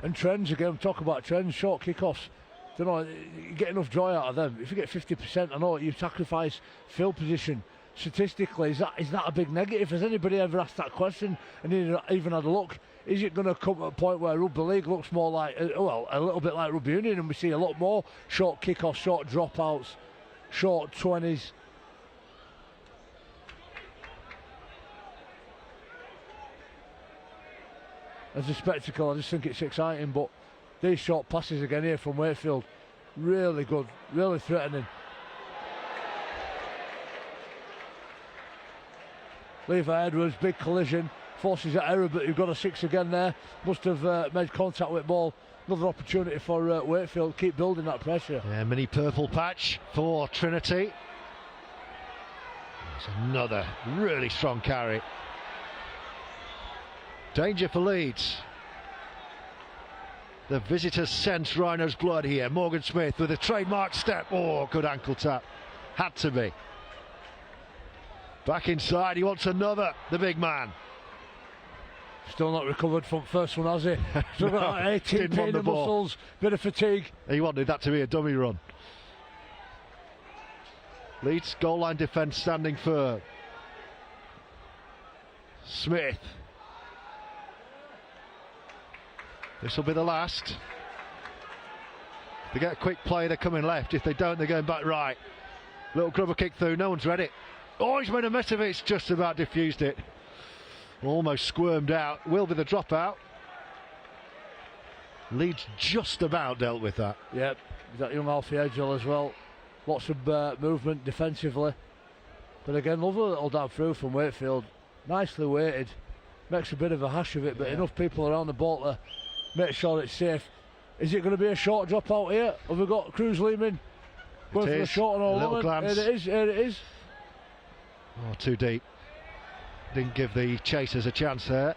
And trends again, talk about trends, short kick-offs. You know, you get enough joy out of them. If you get 50%, I know you sacrifice field position. Statistically, is that a big negative? Has anybody ever asked that question and even had a look? Is it going to come to a point where rugby league looks more like, well, a little bit like rugby union, and we see a lot more short kick-offs, short dropouts, short 20s? as a spectacle. I just think it's exciting. But these short passes again here from Wakefield, really good, really threatening. Levi Edwards, big collision, forces that error, but you've got a 6 again there. Must have made contact with ball. Another opportunity for Wakefield, keep building that pressure. Yeah, mini purple patch for Trinity. It's another really strong carry. Danger for Leeds. The visitors sense Rhino's blood here. Morgan Smith with a trademark step. Oh, good ankle tap. Had to be. Back inside, he wants another, the big man. Still not recovered from first one, has he? Still got like 18 pain in the muscles, bit of fatigue. He wanted that to be a dummy run. Leeds goal line defence standing firm. Smith. This will be the last. If they get a quick play, they're coming left. If they don't, they're going back right. Little grubber kick through, no one's read it. Oh, he's made a mess of it, it's just about diffused it. Almost squirmed out, will be the dropout. Leeds just about dealt with that. Yep, that young Alfie Edgell as well. Lots of movement defensively. But again, lovely little dab through from Wakefield. Nicely weighted. Makes a bit of a hash of it, but enough people around the ball to make sure it's safe. Is it going to be a short drop out here? Have we got Cruz Lehman going for a short and all little glance. Here it is, here it is. Oh, too deep. Didn't give the chasers a chance there.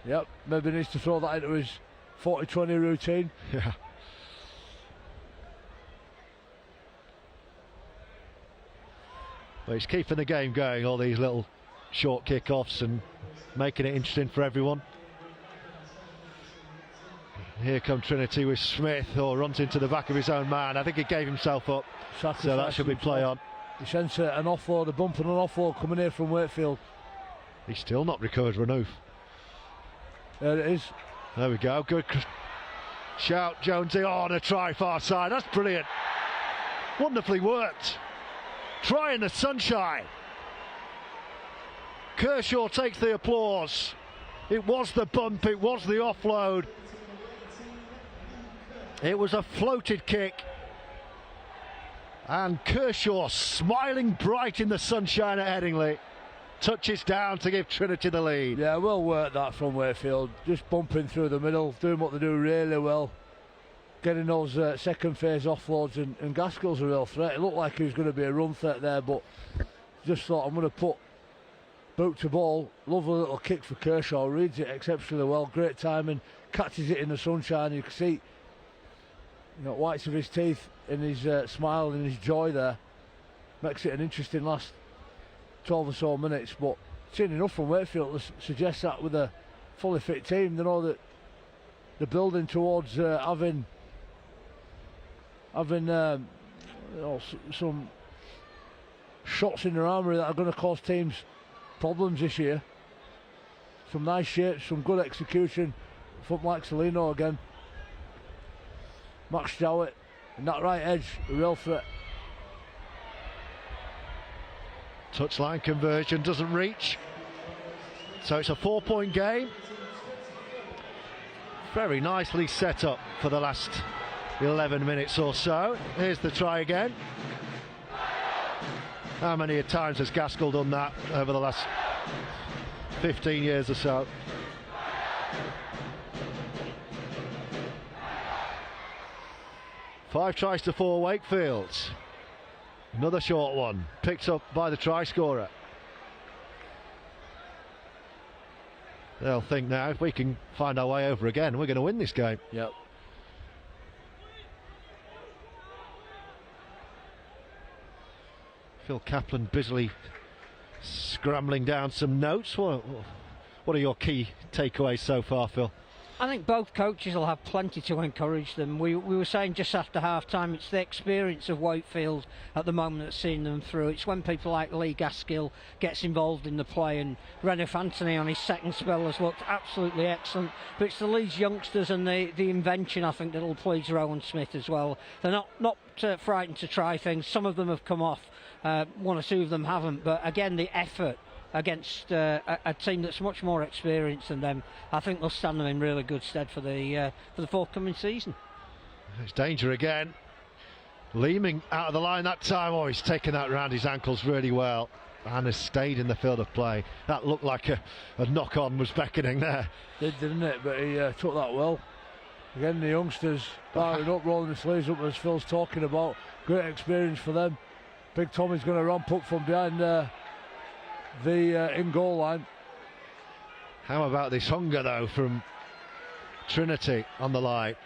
Yep, maybe needs to throw that into his 40-20 routine. Yeah. But he's keeping the game going, all these little short kick-offs and making it interesting for everyone. Here come Trinity with Smith, who runs into the back of his own man. I think he gave himself up, so that should be play on. He sends an offload, a bump and an offload coming here from Wakefield. He's still not recovered, Renouf. There it is. There we go, good shout, Jonesy. Oh, and a try far side, that's brilliant. Wonderfully worked. Try in the sunshine. Kershaw takes the applause. It was the bump, it was the offload. It was a floated kick. And Kershaw smiling bright in the sunshine at Headingley. Touches down to give Trinity the lead. Yeah, well worked that from Wakefield. Just bumping through the middle, doing what they do really well. Getting those second phase offloads, and Gaskell's a real threat. It looked like he was going to be a run threat there, but just thought, I'm going to put boot to ball. Lovely little kick for Kershaw, reads it exceptionally well, great timing, catches it in the sunshine. You can see whites of his teeth in his smile and his joy there. Makes it an interesting last 12 or so minutes, but seen enough from Wakefield to suggest that with a fully fit team, they know that they're building towards having some shots in their armoury that are going to cause teams problems this year. Some nice shapes, some good execution from Mike Salino again. Max Jowett and that right edge, a real threat. Touchline conversion doesn't reach, so it's a 4-point game. Very nicely set up for the last 11 minutes or so. Here's the try again. How many times has Gaskell done that over the last 15 years or so? Five tries to 4 Wakefield. Another short one, picked up by the try scorer. They'll think now, if we can find our way over again, we're going to win this game. Yep. Phil Kaplan busily scrambling down some notes. What are your key takeaways so far, Phil? I think both coaches will have plenty to encourage them. We were saying just after half-time, it's the experience of Wakefield at the moment that's seeing them through. It's when people like Lee Gaskill gets involved in the play, and Renouf Anthony on his second spell has looked absolutely excellent. But it's the Leeds youngsters and the invention, I think, that'll please Rowan Smith as well. They're not frightened to try things. Some of them have come off, one or two of them haven't, but again, the effort against a team that's much more experienced than them, I think they'll stand them in really good stead for the forthcoming season. It's danger again. Leeming out of the line that time. Oh, he's taken that round his ankles really well and has stayed in the field of play. That looked like a knock-on was beckoning there. Didn't it? But he took that well. Again, the youngsters firing up, rolling the sleeves up, as Phil's talking about. Great experience for them. Big Tommy's going to ramp up from behind the in-goal line. How about this hunger, though, from Trinity on the line?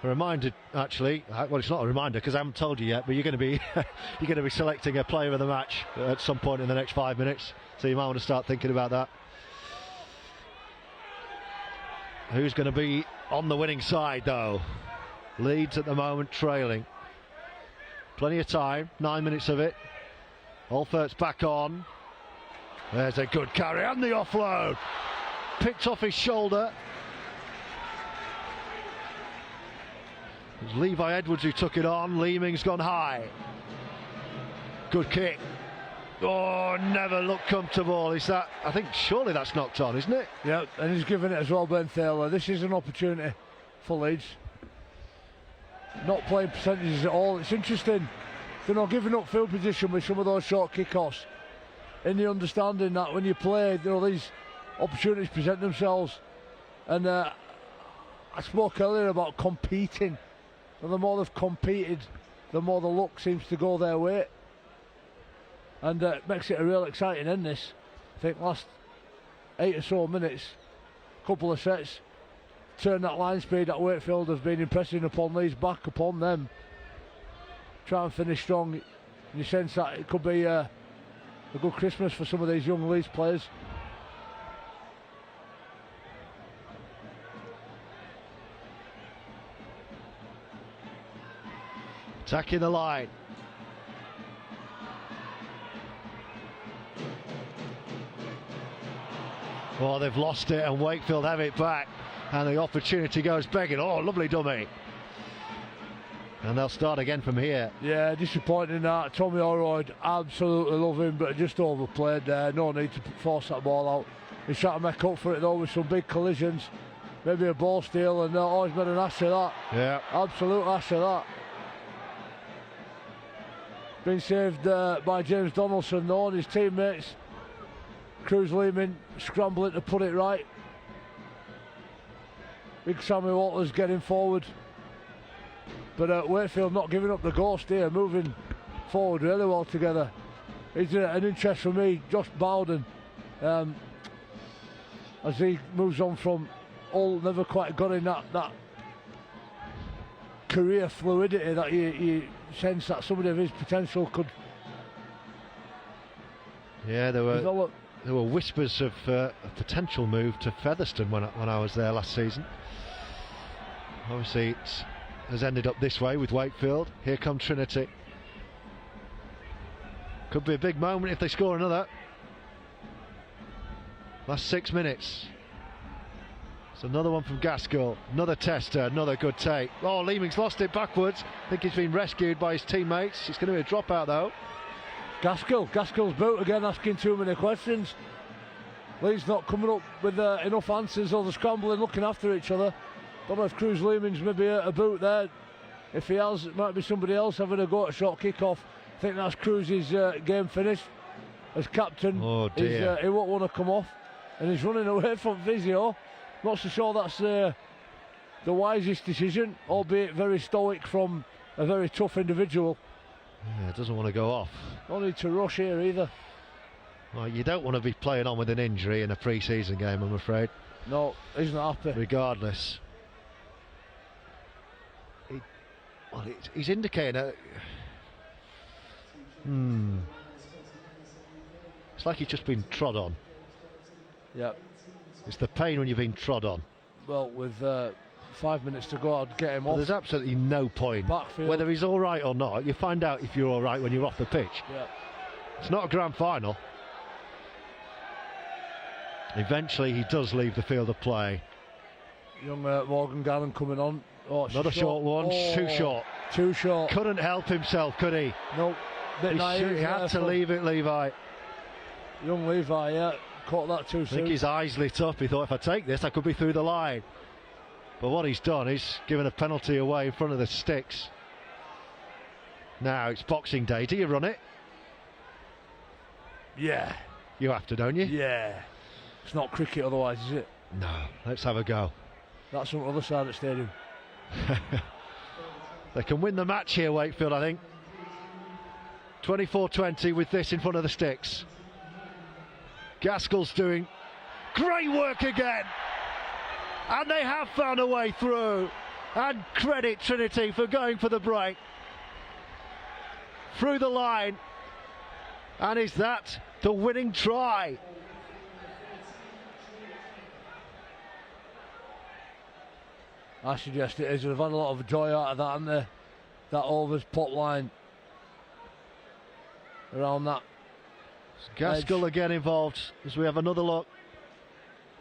A reminder, actually. Well, it's not a reminder because I haven't told you yet, but you're going to be selecting a player of the match at some point in the next 5 minutes. So you might want to start thinking about that. Who's going to be on the winning side, though? Leeds at the moment trailing. Plenty of time, 9 minutes of it. Alfert's back on. There's a good carry and the offload. Picked off his shoulder. It was Levi Edwards who took it on. Leeming's gone high. Good kick. Oh, never looked comfortable. Is that? I think surely that's knocked on, isn't it? Yeah, and he's given it as well, Ben Thaler. This is an opportunity for Leeds. Not playing percentages at all. It's interesting. They're not giving up field position with some of those short kickoffs. In the understanding that when you play, these opportunities present themselves. And I spoke earlier about competing. And the more they've competed, the more the luck seems to go their way. And it makes it a real exciting end, this. I think last 8 or so minutes, couple of sets, turn that line speed at Wakefield has been impressing upon Leeds, back upon them. Try and finish strong in the sense that it could be a good Christmas for some of these young Leeds players. Attacking the line. Oh, they've lost it and Wakefield have it back. And the opportunity goes begging. Oh, lovely dummy. And they'll start again from here. Yeah, disappointing that. Tommy O'Royd, absolutely love him, but just overplayed there. No need to force that ball out. He's trying to make up for it though with some big collisions. Maybe a ball steal, and he's made an ass of that. Yeah. Absolute ass of that. Been saved by James Donaldson though, and his teammates. Cruz Leeming scrambling to put it right. Big Sammy Walters getting forward. But Wakefield not giving up the ghost here, moving forward really well together. It's an interest for me, Josh Bowden, as he moves on from all, never quite got in that career fluidity that you sense that somebody of his potential could. Yeah, there were develop. There were whispers of a potential move to Featherstone when I was there last season. Obviously, it has ended up this way with Wakefield. Here come Trinity. Could be a big moment if they score another. Last 6 minutes. It's another one from Gaskell. Another tester, another good take. Oh, Leeming's lost it backwards. I think he's been rescued by his teammates. It's going to be a dropout though. Gaskell's boot again, asking too many questions. Leeds not coming up with enough answers, or the scrambling, looking after each other. Don't know if Cruz Leeming's maybe a boot there. If he has, it might be somebody else having a go at a short kick-off. I think that's Cruz's game finished. As captain, oh dear. He won't want to come off. And he's running away from physio. Not so sure that's the wisest decision, albeit very stoic from a very tough individual. Yeah, doesn't want to go off. No need to rush here either. Well, you don't want to be playing on with an injury in a pre-season game, I'm afraid. No, he's not happy. Regardless. He's indicating a... It's like he's just been trod on. Yeah. It's the pain when you've been trod on. Well, with 5 minutes to go, I'd get him off. There's absolutely no point. Backfield. Whether he's all right or not, you find out if you're all right when you're off the pitch. Yeah. It's not a grand final. Eventually he does leave the field of play. Young Morgan Gannon coming on. Oh, another short one. Oh, Too short. Too short. Couldn't help himself, could he? Nope. Bit naive, He had to leave it, Levi. Young Levi, yeah, caught that too I soon. think his eyes lit up. He thought, if I take this, I could be through the line. But what he's done is given a penalty away in front of the sticks. Now it's Boxing Day. Do you run it? Yeah. You have to, don't you? Yeah. It's not cricket otherwise, is it? No. Let's have a go. That's on the other side of the stadium. They can win the match here, Wakefield, I think. 24-20 with this in front of the sticks. Gaskell's doing great work again. And they have found a way through. And credit Trinity for going for the break. Through the line. And is that the winning try? I suggest it is. They've had a lot of joy out of that, haven't they? That overs pot line around that. Gaskell again involved as we have another look.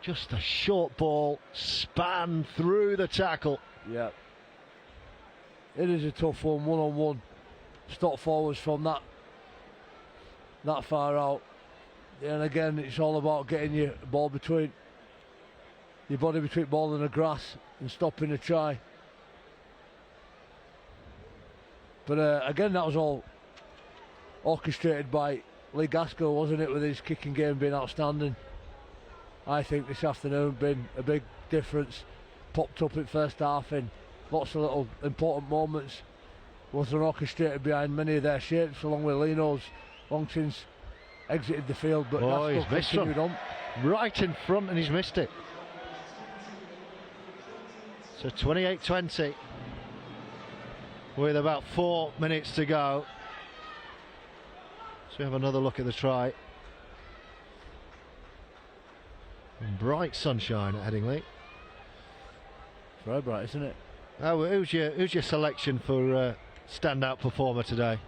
Just a short ball, span through the tackle. Yeah. It is a tough one, one-on-one. Stop forwards from that far out. And again, it's all about getting your ball between your body between ball and the grass and stopping the try. But again, that was all orchestrated by Lee Gaskell, wasn't it, with his kicking game being outstanding. I think this afternoon been a big difference. Popped up in first half in lots of little important moments. Was orchestrated behind many of their shapes, along with Lino's long since exited the field. But he's missed continued on. Right in front, and he's missed it. So 28-20 with about 4 minutes to go. So we have another look at the try. And bright sunshine at Headingley. Very bright, isn't it? Oh, who's your selection for standout performer today?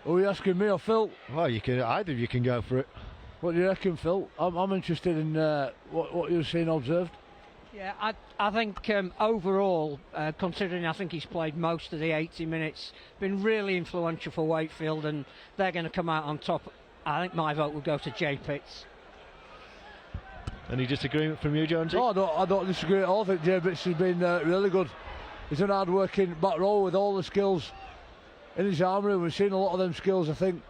Are you asking me or Phil? Well, either of you can go for it. What do you reckon, Phil? I'm interested in what you've seen observed. Yeah, I think overall, considering I think he's played most of the 80 minutes, been really influential for Wakefield, and they're going to come out on top. I think my vote would go to Jay Pitts. Any disagreement from you, Jonesy? Oh, I don't disagree at all. I think Jay Pitts has been really good. He's an hard-working back row with all the skills in his armoury. We've seen a lot of them skills, I think,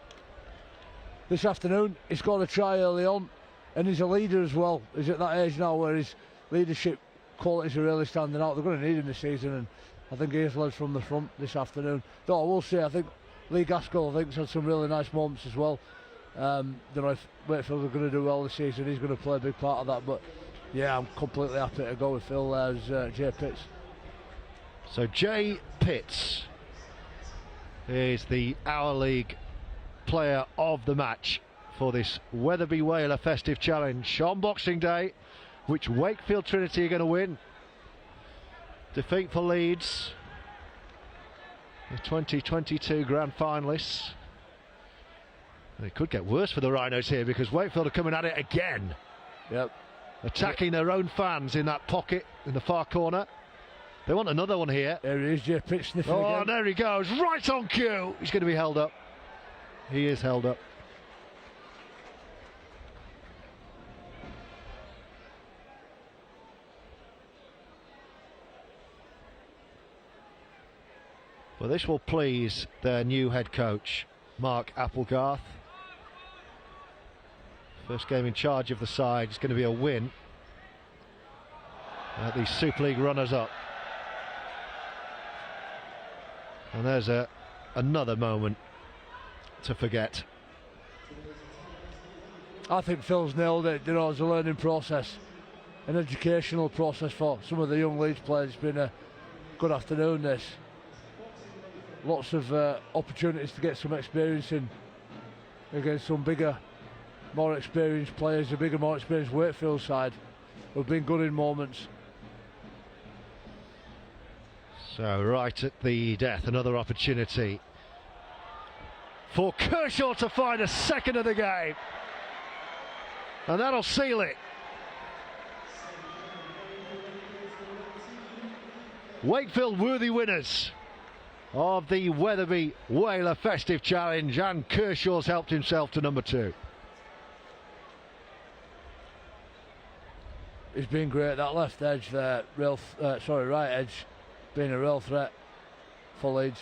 this afternoon. He scored a try early on, and he's a leader as well. He's at that age now where his leadership qualities are really standing out. They're going to need him this season, and I think he has led from the front this afternoon. Though I will say, I think Lee Gaskell, I think, has had some really nice moments as well. Don't know if Wakefield are going to do well this season. He's going to play a big part of that, but yeah, I'm completely happy to go with Phil as Jay Pitts. So Jay Pitts is the Our League player of the match for this Wetherby Whaler Festive Challenge on Boxing Day, which Wakefield Trinity are going to win. Defeat for Leeds, the 2022 grand finalists. And it could get worse for the Rhinos here, because Wakefield are coming at it again. Yep. Attacking their own fans in that pocket in the far corner. They want another one here. There he is, Jay Pitts sniffing again. Oh, there he goes, right on cue. He's going to be held up. He is held up. Well, this will please their new head coach, Mark Applegarth. First game in charge of the side is going to be a win at the Super League runners-up. And there's another moment to forget. I think Phil's nailed it. You know, it's a learning process, an educational process for some of the young Leeds players. It's been a good afternoon, this. Lots of opportunities to get some experience in against some bigger, more experienced players, the bigger, more experienced Wakefield side, who've been good in moments. So right at the death, another opportunity for Kershaw to find a second of the game, and that'll seal it. Wakefield worthy winners of the Wetherby Whaler Festive Challenge, and Kershaw's helped himself to number 2. He's been great. That left edge there, right edge, being a real threat for Leeds.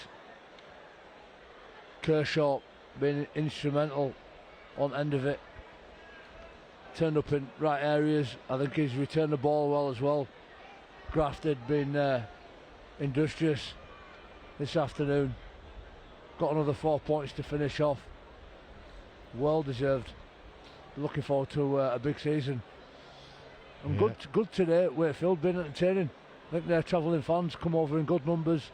Kershaw being instrumental on end of it. Turned up in right areas. I think he's returned the ball well as well. Grafted, been industrious this afternoon. Got another 4 points to finish off. Well deserved. Looking forward to a big season. And good today at Wakefield, been entertaining. I think their travelling fans come over in good numbers.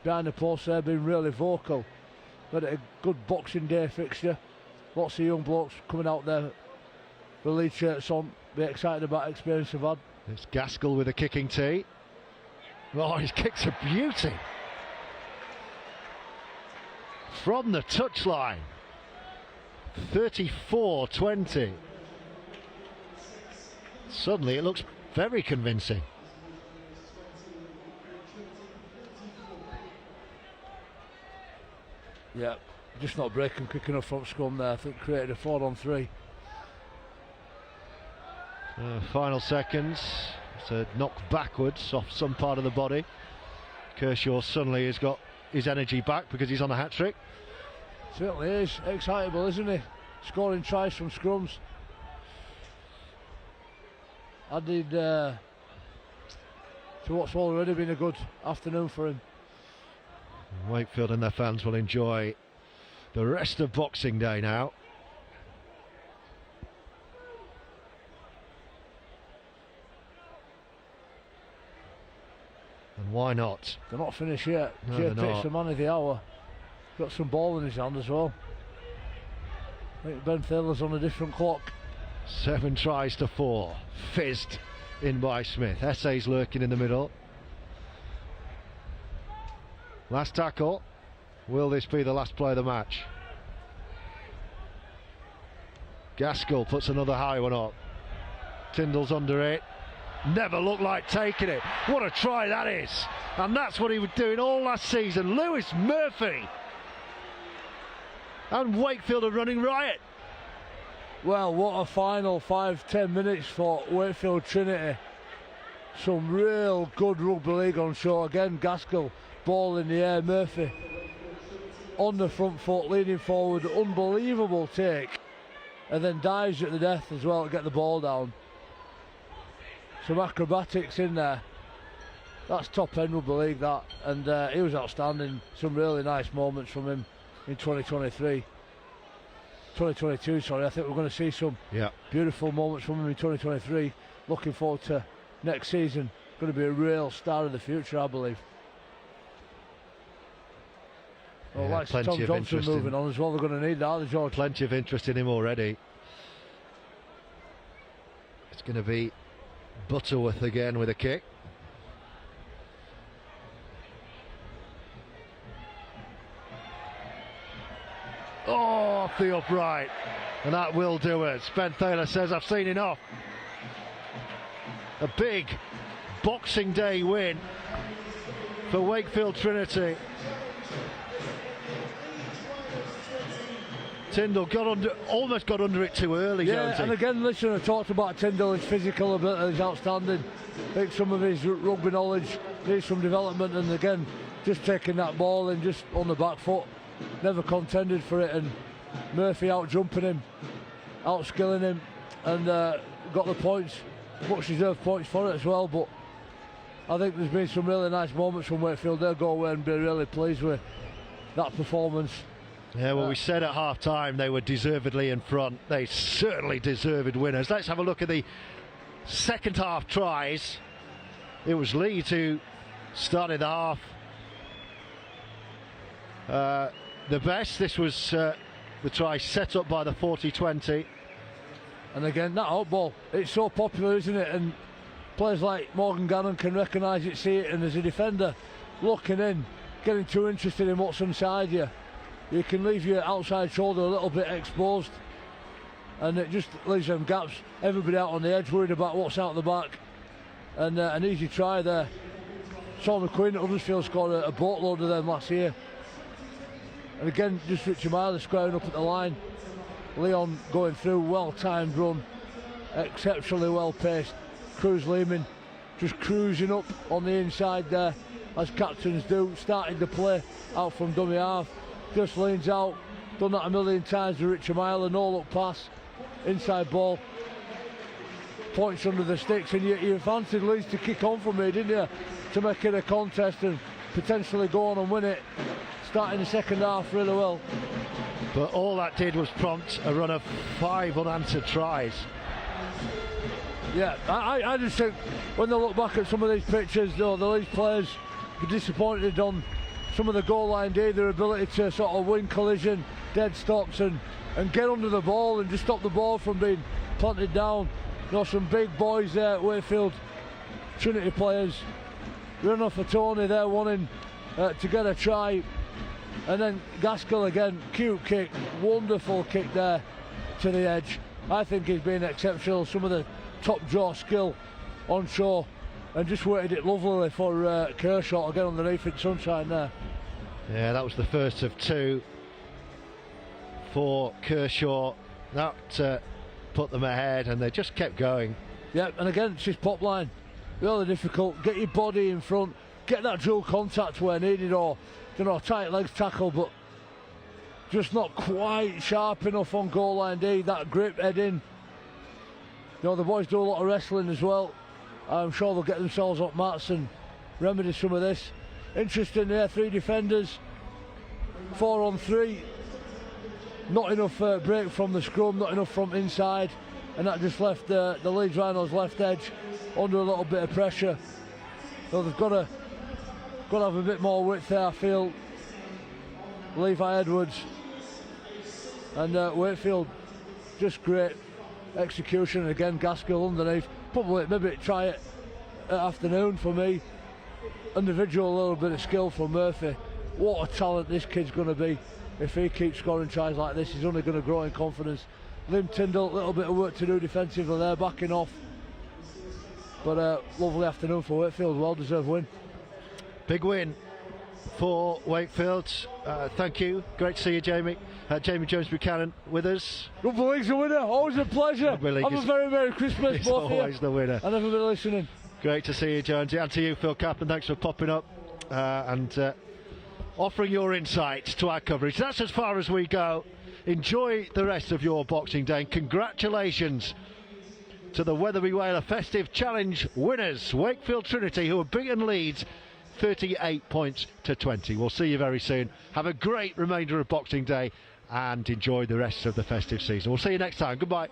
Behind the post there, been really vocal. But a good Boxing Day fixture. Lots of young blokes coming out there with Leeds shirts on. Be excited about the experience they've had. It's Gaskell with a kicking tee. Oh, his kick's a beauty. From the touchline. 34-20. Suddenly it looks very convincing. Yeah, just not breaking quick enough front scrum there. I think created a 4-on-3. Final seconds. It's a knock backwards off some part of the body. Kershaw suddenly has got his energy back because he's on a hat-trick. Certainly is. Excitable, isn't he? Scoring tries from scrums. Added to what's already been a good afternoon for him. Wakefield and their fans will enjoy the rest of Boxing Day now. And why not? They're not finished yet. No, Jay they're Pitt's not. the man of the hour. Got some ball in his hand as well. I think Ben Taylor's on a different clock. 7 tries to 4. Fizzed in by Smith. Essay's lurking in the middle. Last tackle. Will this be the last play of the match? Gaskell puts another high one up. Tyndall's under it. Never looked like taking it. What a try that is. And that's what he was doing all last season. Lewis Murphy. And Wakefield are running riot. Well, what a final 5-10 minutes for Wakefield Trinity. Some real good rugby league on show. Again, Gaskell, ball in the air, Murphy on the front foot, leaning forward, unbelievable take, and then dives at the death as well to get the ball down. Some acrobatics in there. That's top end rugby league, that, and he was outstanding. Some really nice moments from him in 2022, sorry. I think we're going to see some beautiful moments from him in 2023. Looking forward to next season. Going to be a real star of the future, I believe. Well, like Tom Johnson moving on as well. They're going to need that, George. Plenty of interest in him already. It's going to be Butterworth again with a kick. Oh, off the upright. And that will do it. Ben Thaler says, I've seen enough. A big Boxing Day win for Wakefield Trinity. Tyndall almost got under it too early, Jonesy. And again, listen, I talked about Tyndall, his physical ability is outstanding. I think some of his rugby knowledge needs some development, and again, just taking that ball in just on the back foot, never contended for it, and Murphy out jumping him, out skilling him, and got the points, much deserved points for it as well. But I think there's been some really nice moments from Wakefield. They'll go away and be really pleased with that performance. Yeah, well, we said at half time they were deservedly in front. They certainly deserved winners. Let's have a look at the second half tries. It was Leeds who started the half the best. This was the try set up by the 40-20. And again, that out ball, it's so popular, isn't it? And players like Morgan Gannon can recognise it, see it, and as a defender, looking in, getting too interested in what's inside you, you can leave your outside shoulder a little bit exposed, and it just leaves them gaps. Everybody out on the edge worried about what's out the back, and an easy try there Sean McQueen at Huddersfield scored a boatload of them last year. And again, just Richie Myler squaring up at the line. Leon going through, well-timed run, exceptionally well-paced. Cruz Lehman just cruising up on the inside there, as captains do, starting to play out from dummy half. Just leans out, done that a million times with Richie Myler, no-look pass, inside ball. Points under the sticks, and you fancied Leeds to kick on from here, didn't you? To make it a contest and potentially go on and win it. Starting the second half really well. But all that did was prompt a run of 5 unanswered tries. Yeah, I just think when they look back at some of these pictures, though, the Leeds players were disappointed on some of the goal line day, their ability to sort of win collision, dead stops, and get under the ball and just stop the ball from being planted down. You know, some big boys there at Wakefield, Trinity players, run off for Tony there, wanting to get a try. And then Gaskell again, cute kick, wonderful kick there to the edge. I think he's been exceptional, some of the top draw skill on show, and just weighted it lovely for Kershaw to get underneath in sunshine there. Yeah, that was the first of 2 for Kershaw. That put them ahead, and they just kept going. Yeah, and again, it's his pop line. Really difficult. Get your body in front, get that dual contact where needed, or, you know, tight legs tackle, but just not quite sharp enough on goal line D. That grip head in. You know, the boys do a lot of wrestling as well. I'm sure they'll get themselves up mats and remedy some of this. Interesting there, 3 defenders, 4 on 3. Not enough break from the scrum, not enough from inside, and that just left the Leeds Rhinos left edge under a little bit of pressure. So they've got to have a bit more width there, I feel. Levi Edwards and Wakefield, just great execution. And again, Gaskell underneath. Probably maybe try it at afternoon for me. Individual, a little bit of skill from Murphy. What a talent this kid's going to be. If he keeps scoring tries like this, he's only going to grow in confidence. Lim Tyndall, a little bit of work to do defensively there, backing off. But lovely afternoon for Wakefield, well-deserved win. Big win for Wakefield. Thank you. Great to see you, Jamie. Jamie Jones-Buchanan with us. Rugby League's the winner. Always a pleasure. Have a very Merry Christmas, It's both of you. always the winner. And everybody listening. Great to see you, Jonesy. And to you, Phil Kaplan. Thanks for popping up and offering your insight to our coverage. That's as far as we go. Enjoy the rest of your Boxing Day, and congratulations to the Wetherby Whaler Festive Challenge winners, Wakefield Trinity, who have beaten Leeds 38 points to 20. We'll see you very soon. Have a great remainder of Boxing Day and enjoy the rest of the festive season. We'll see you next time. Goodbye.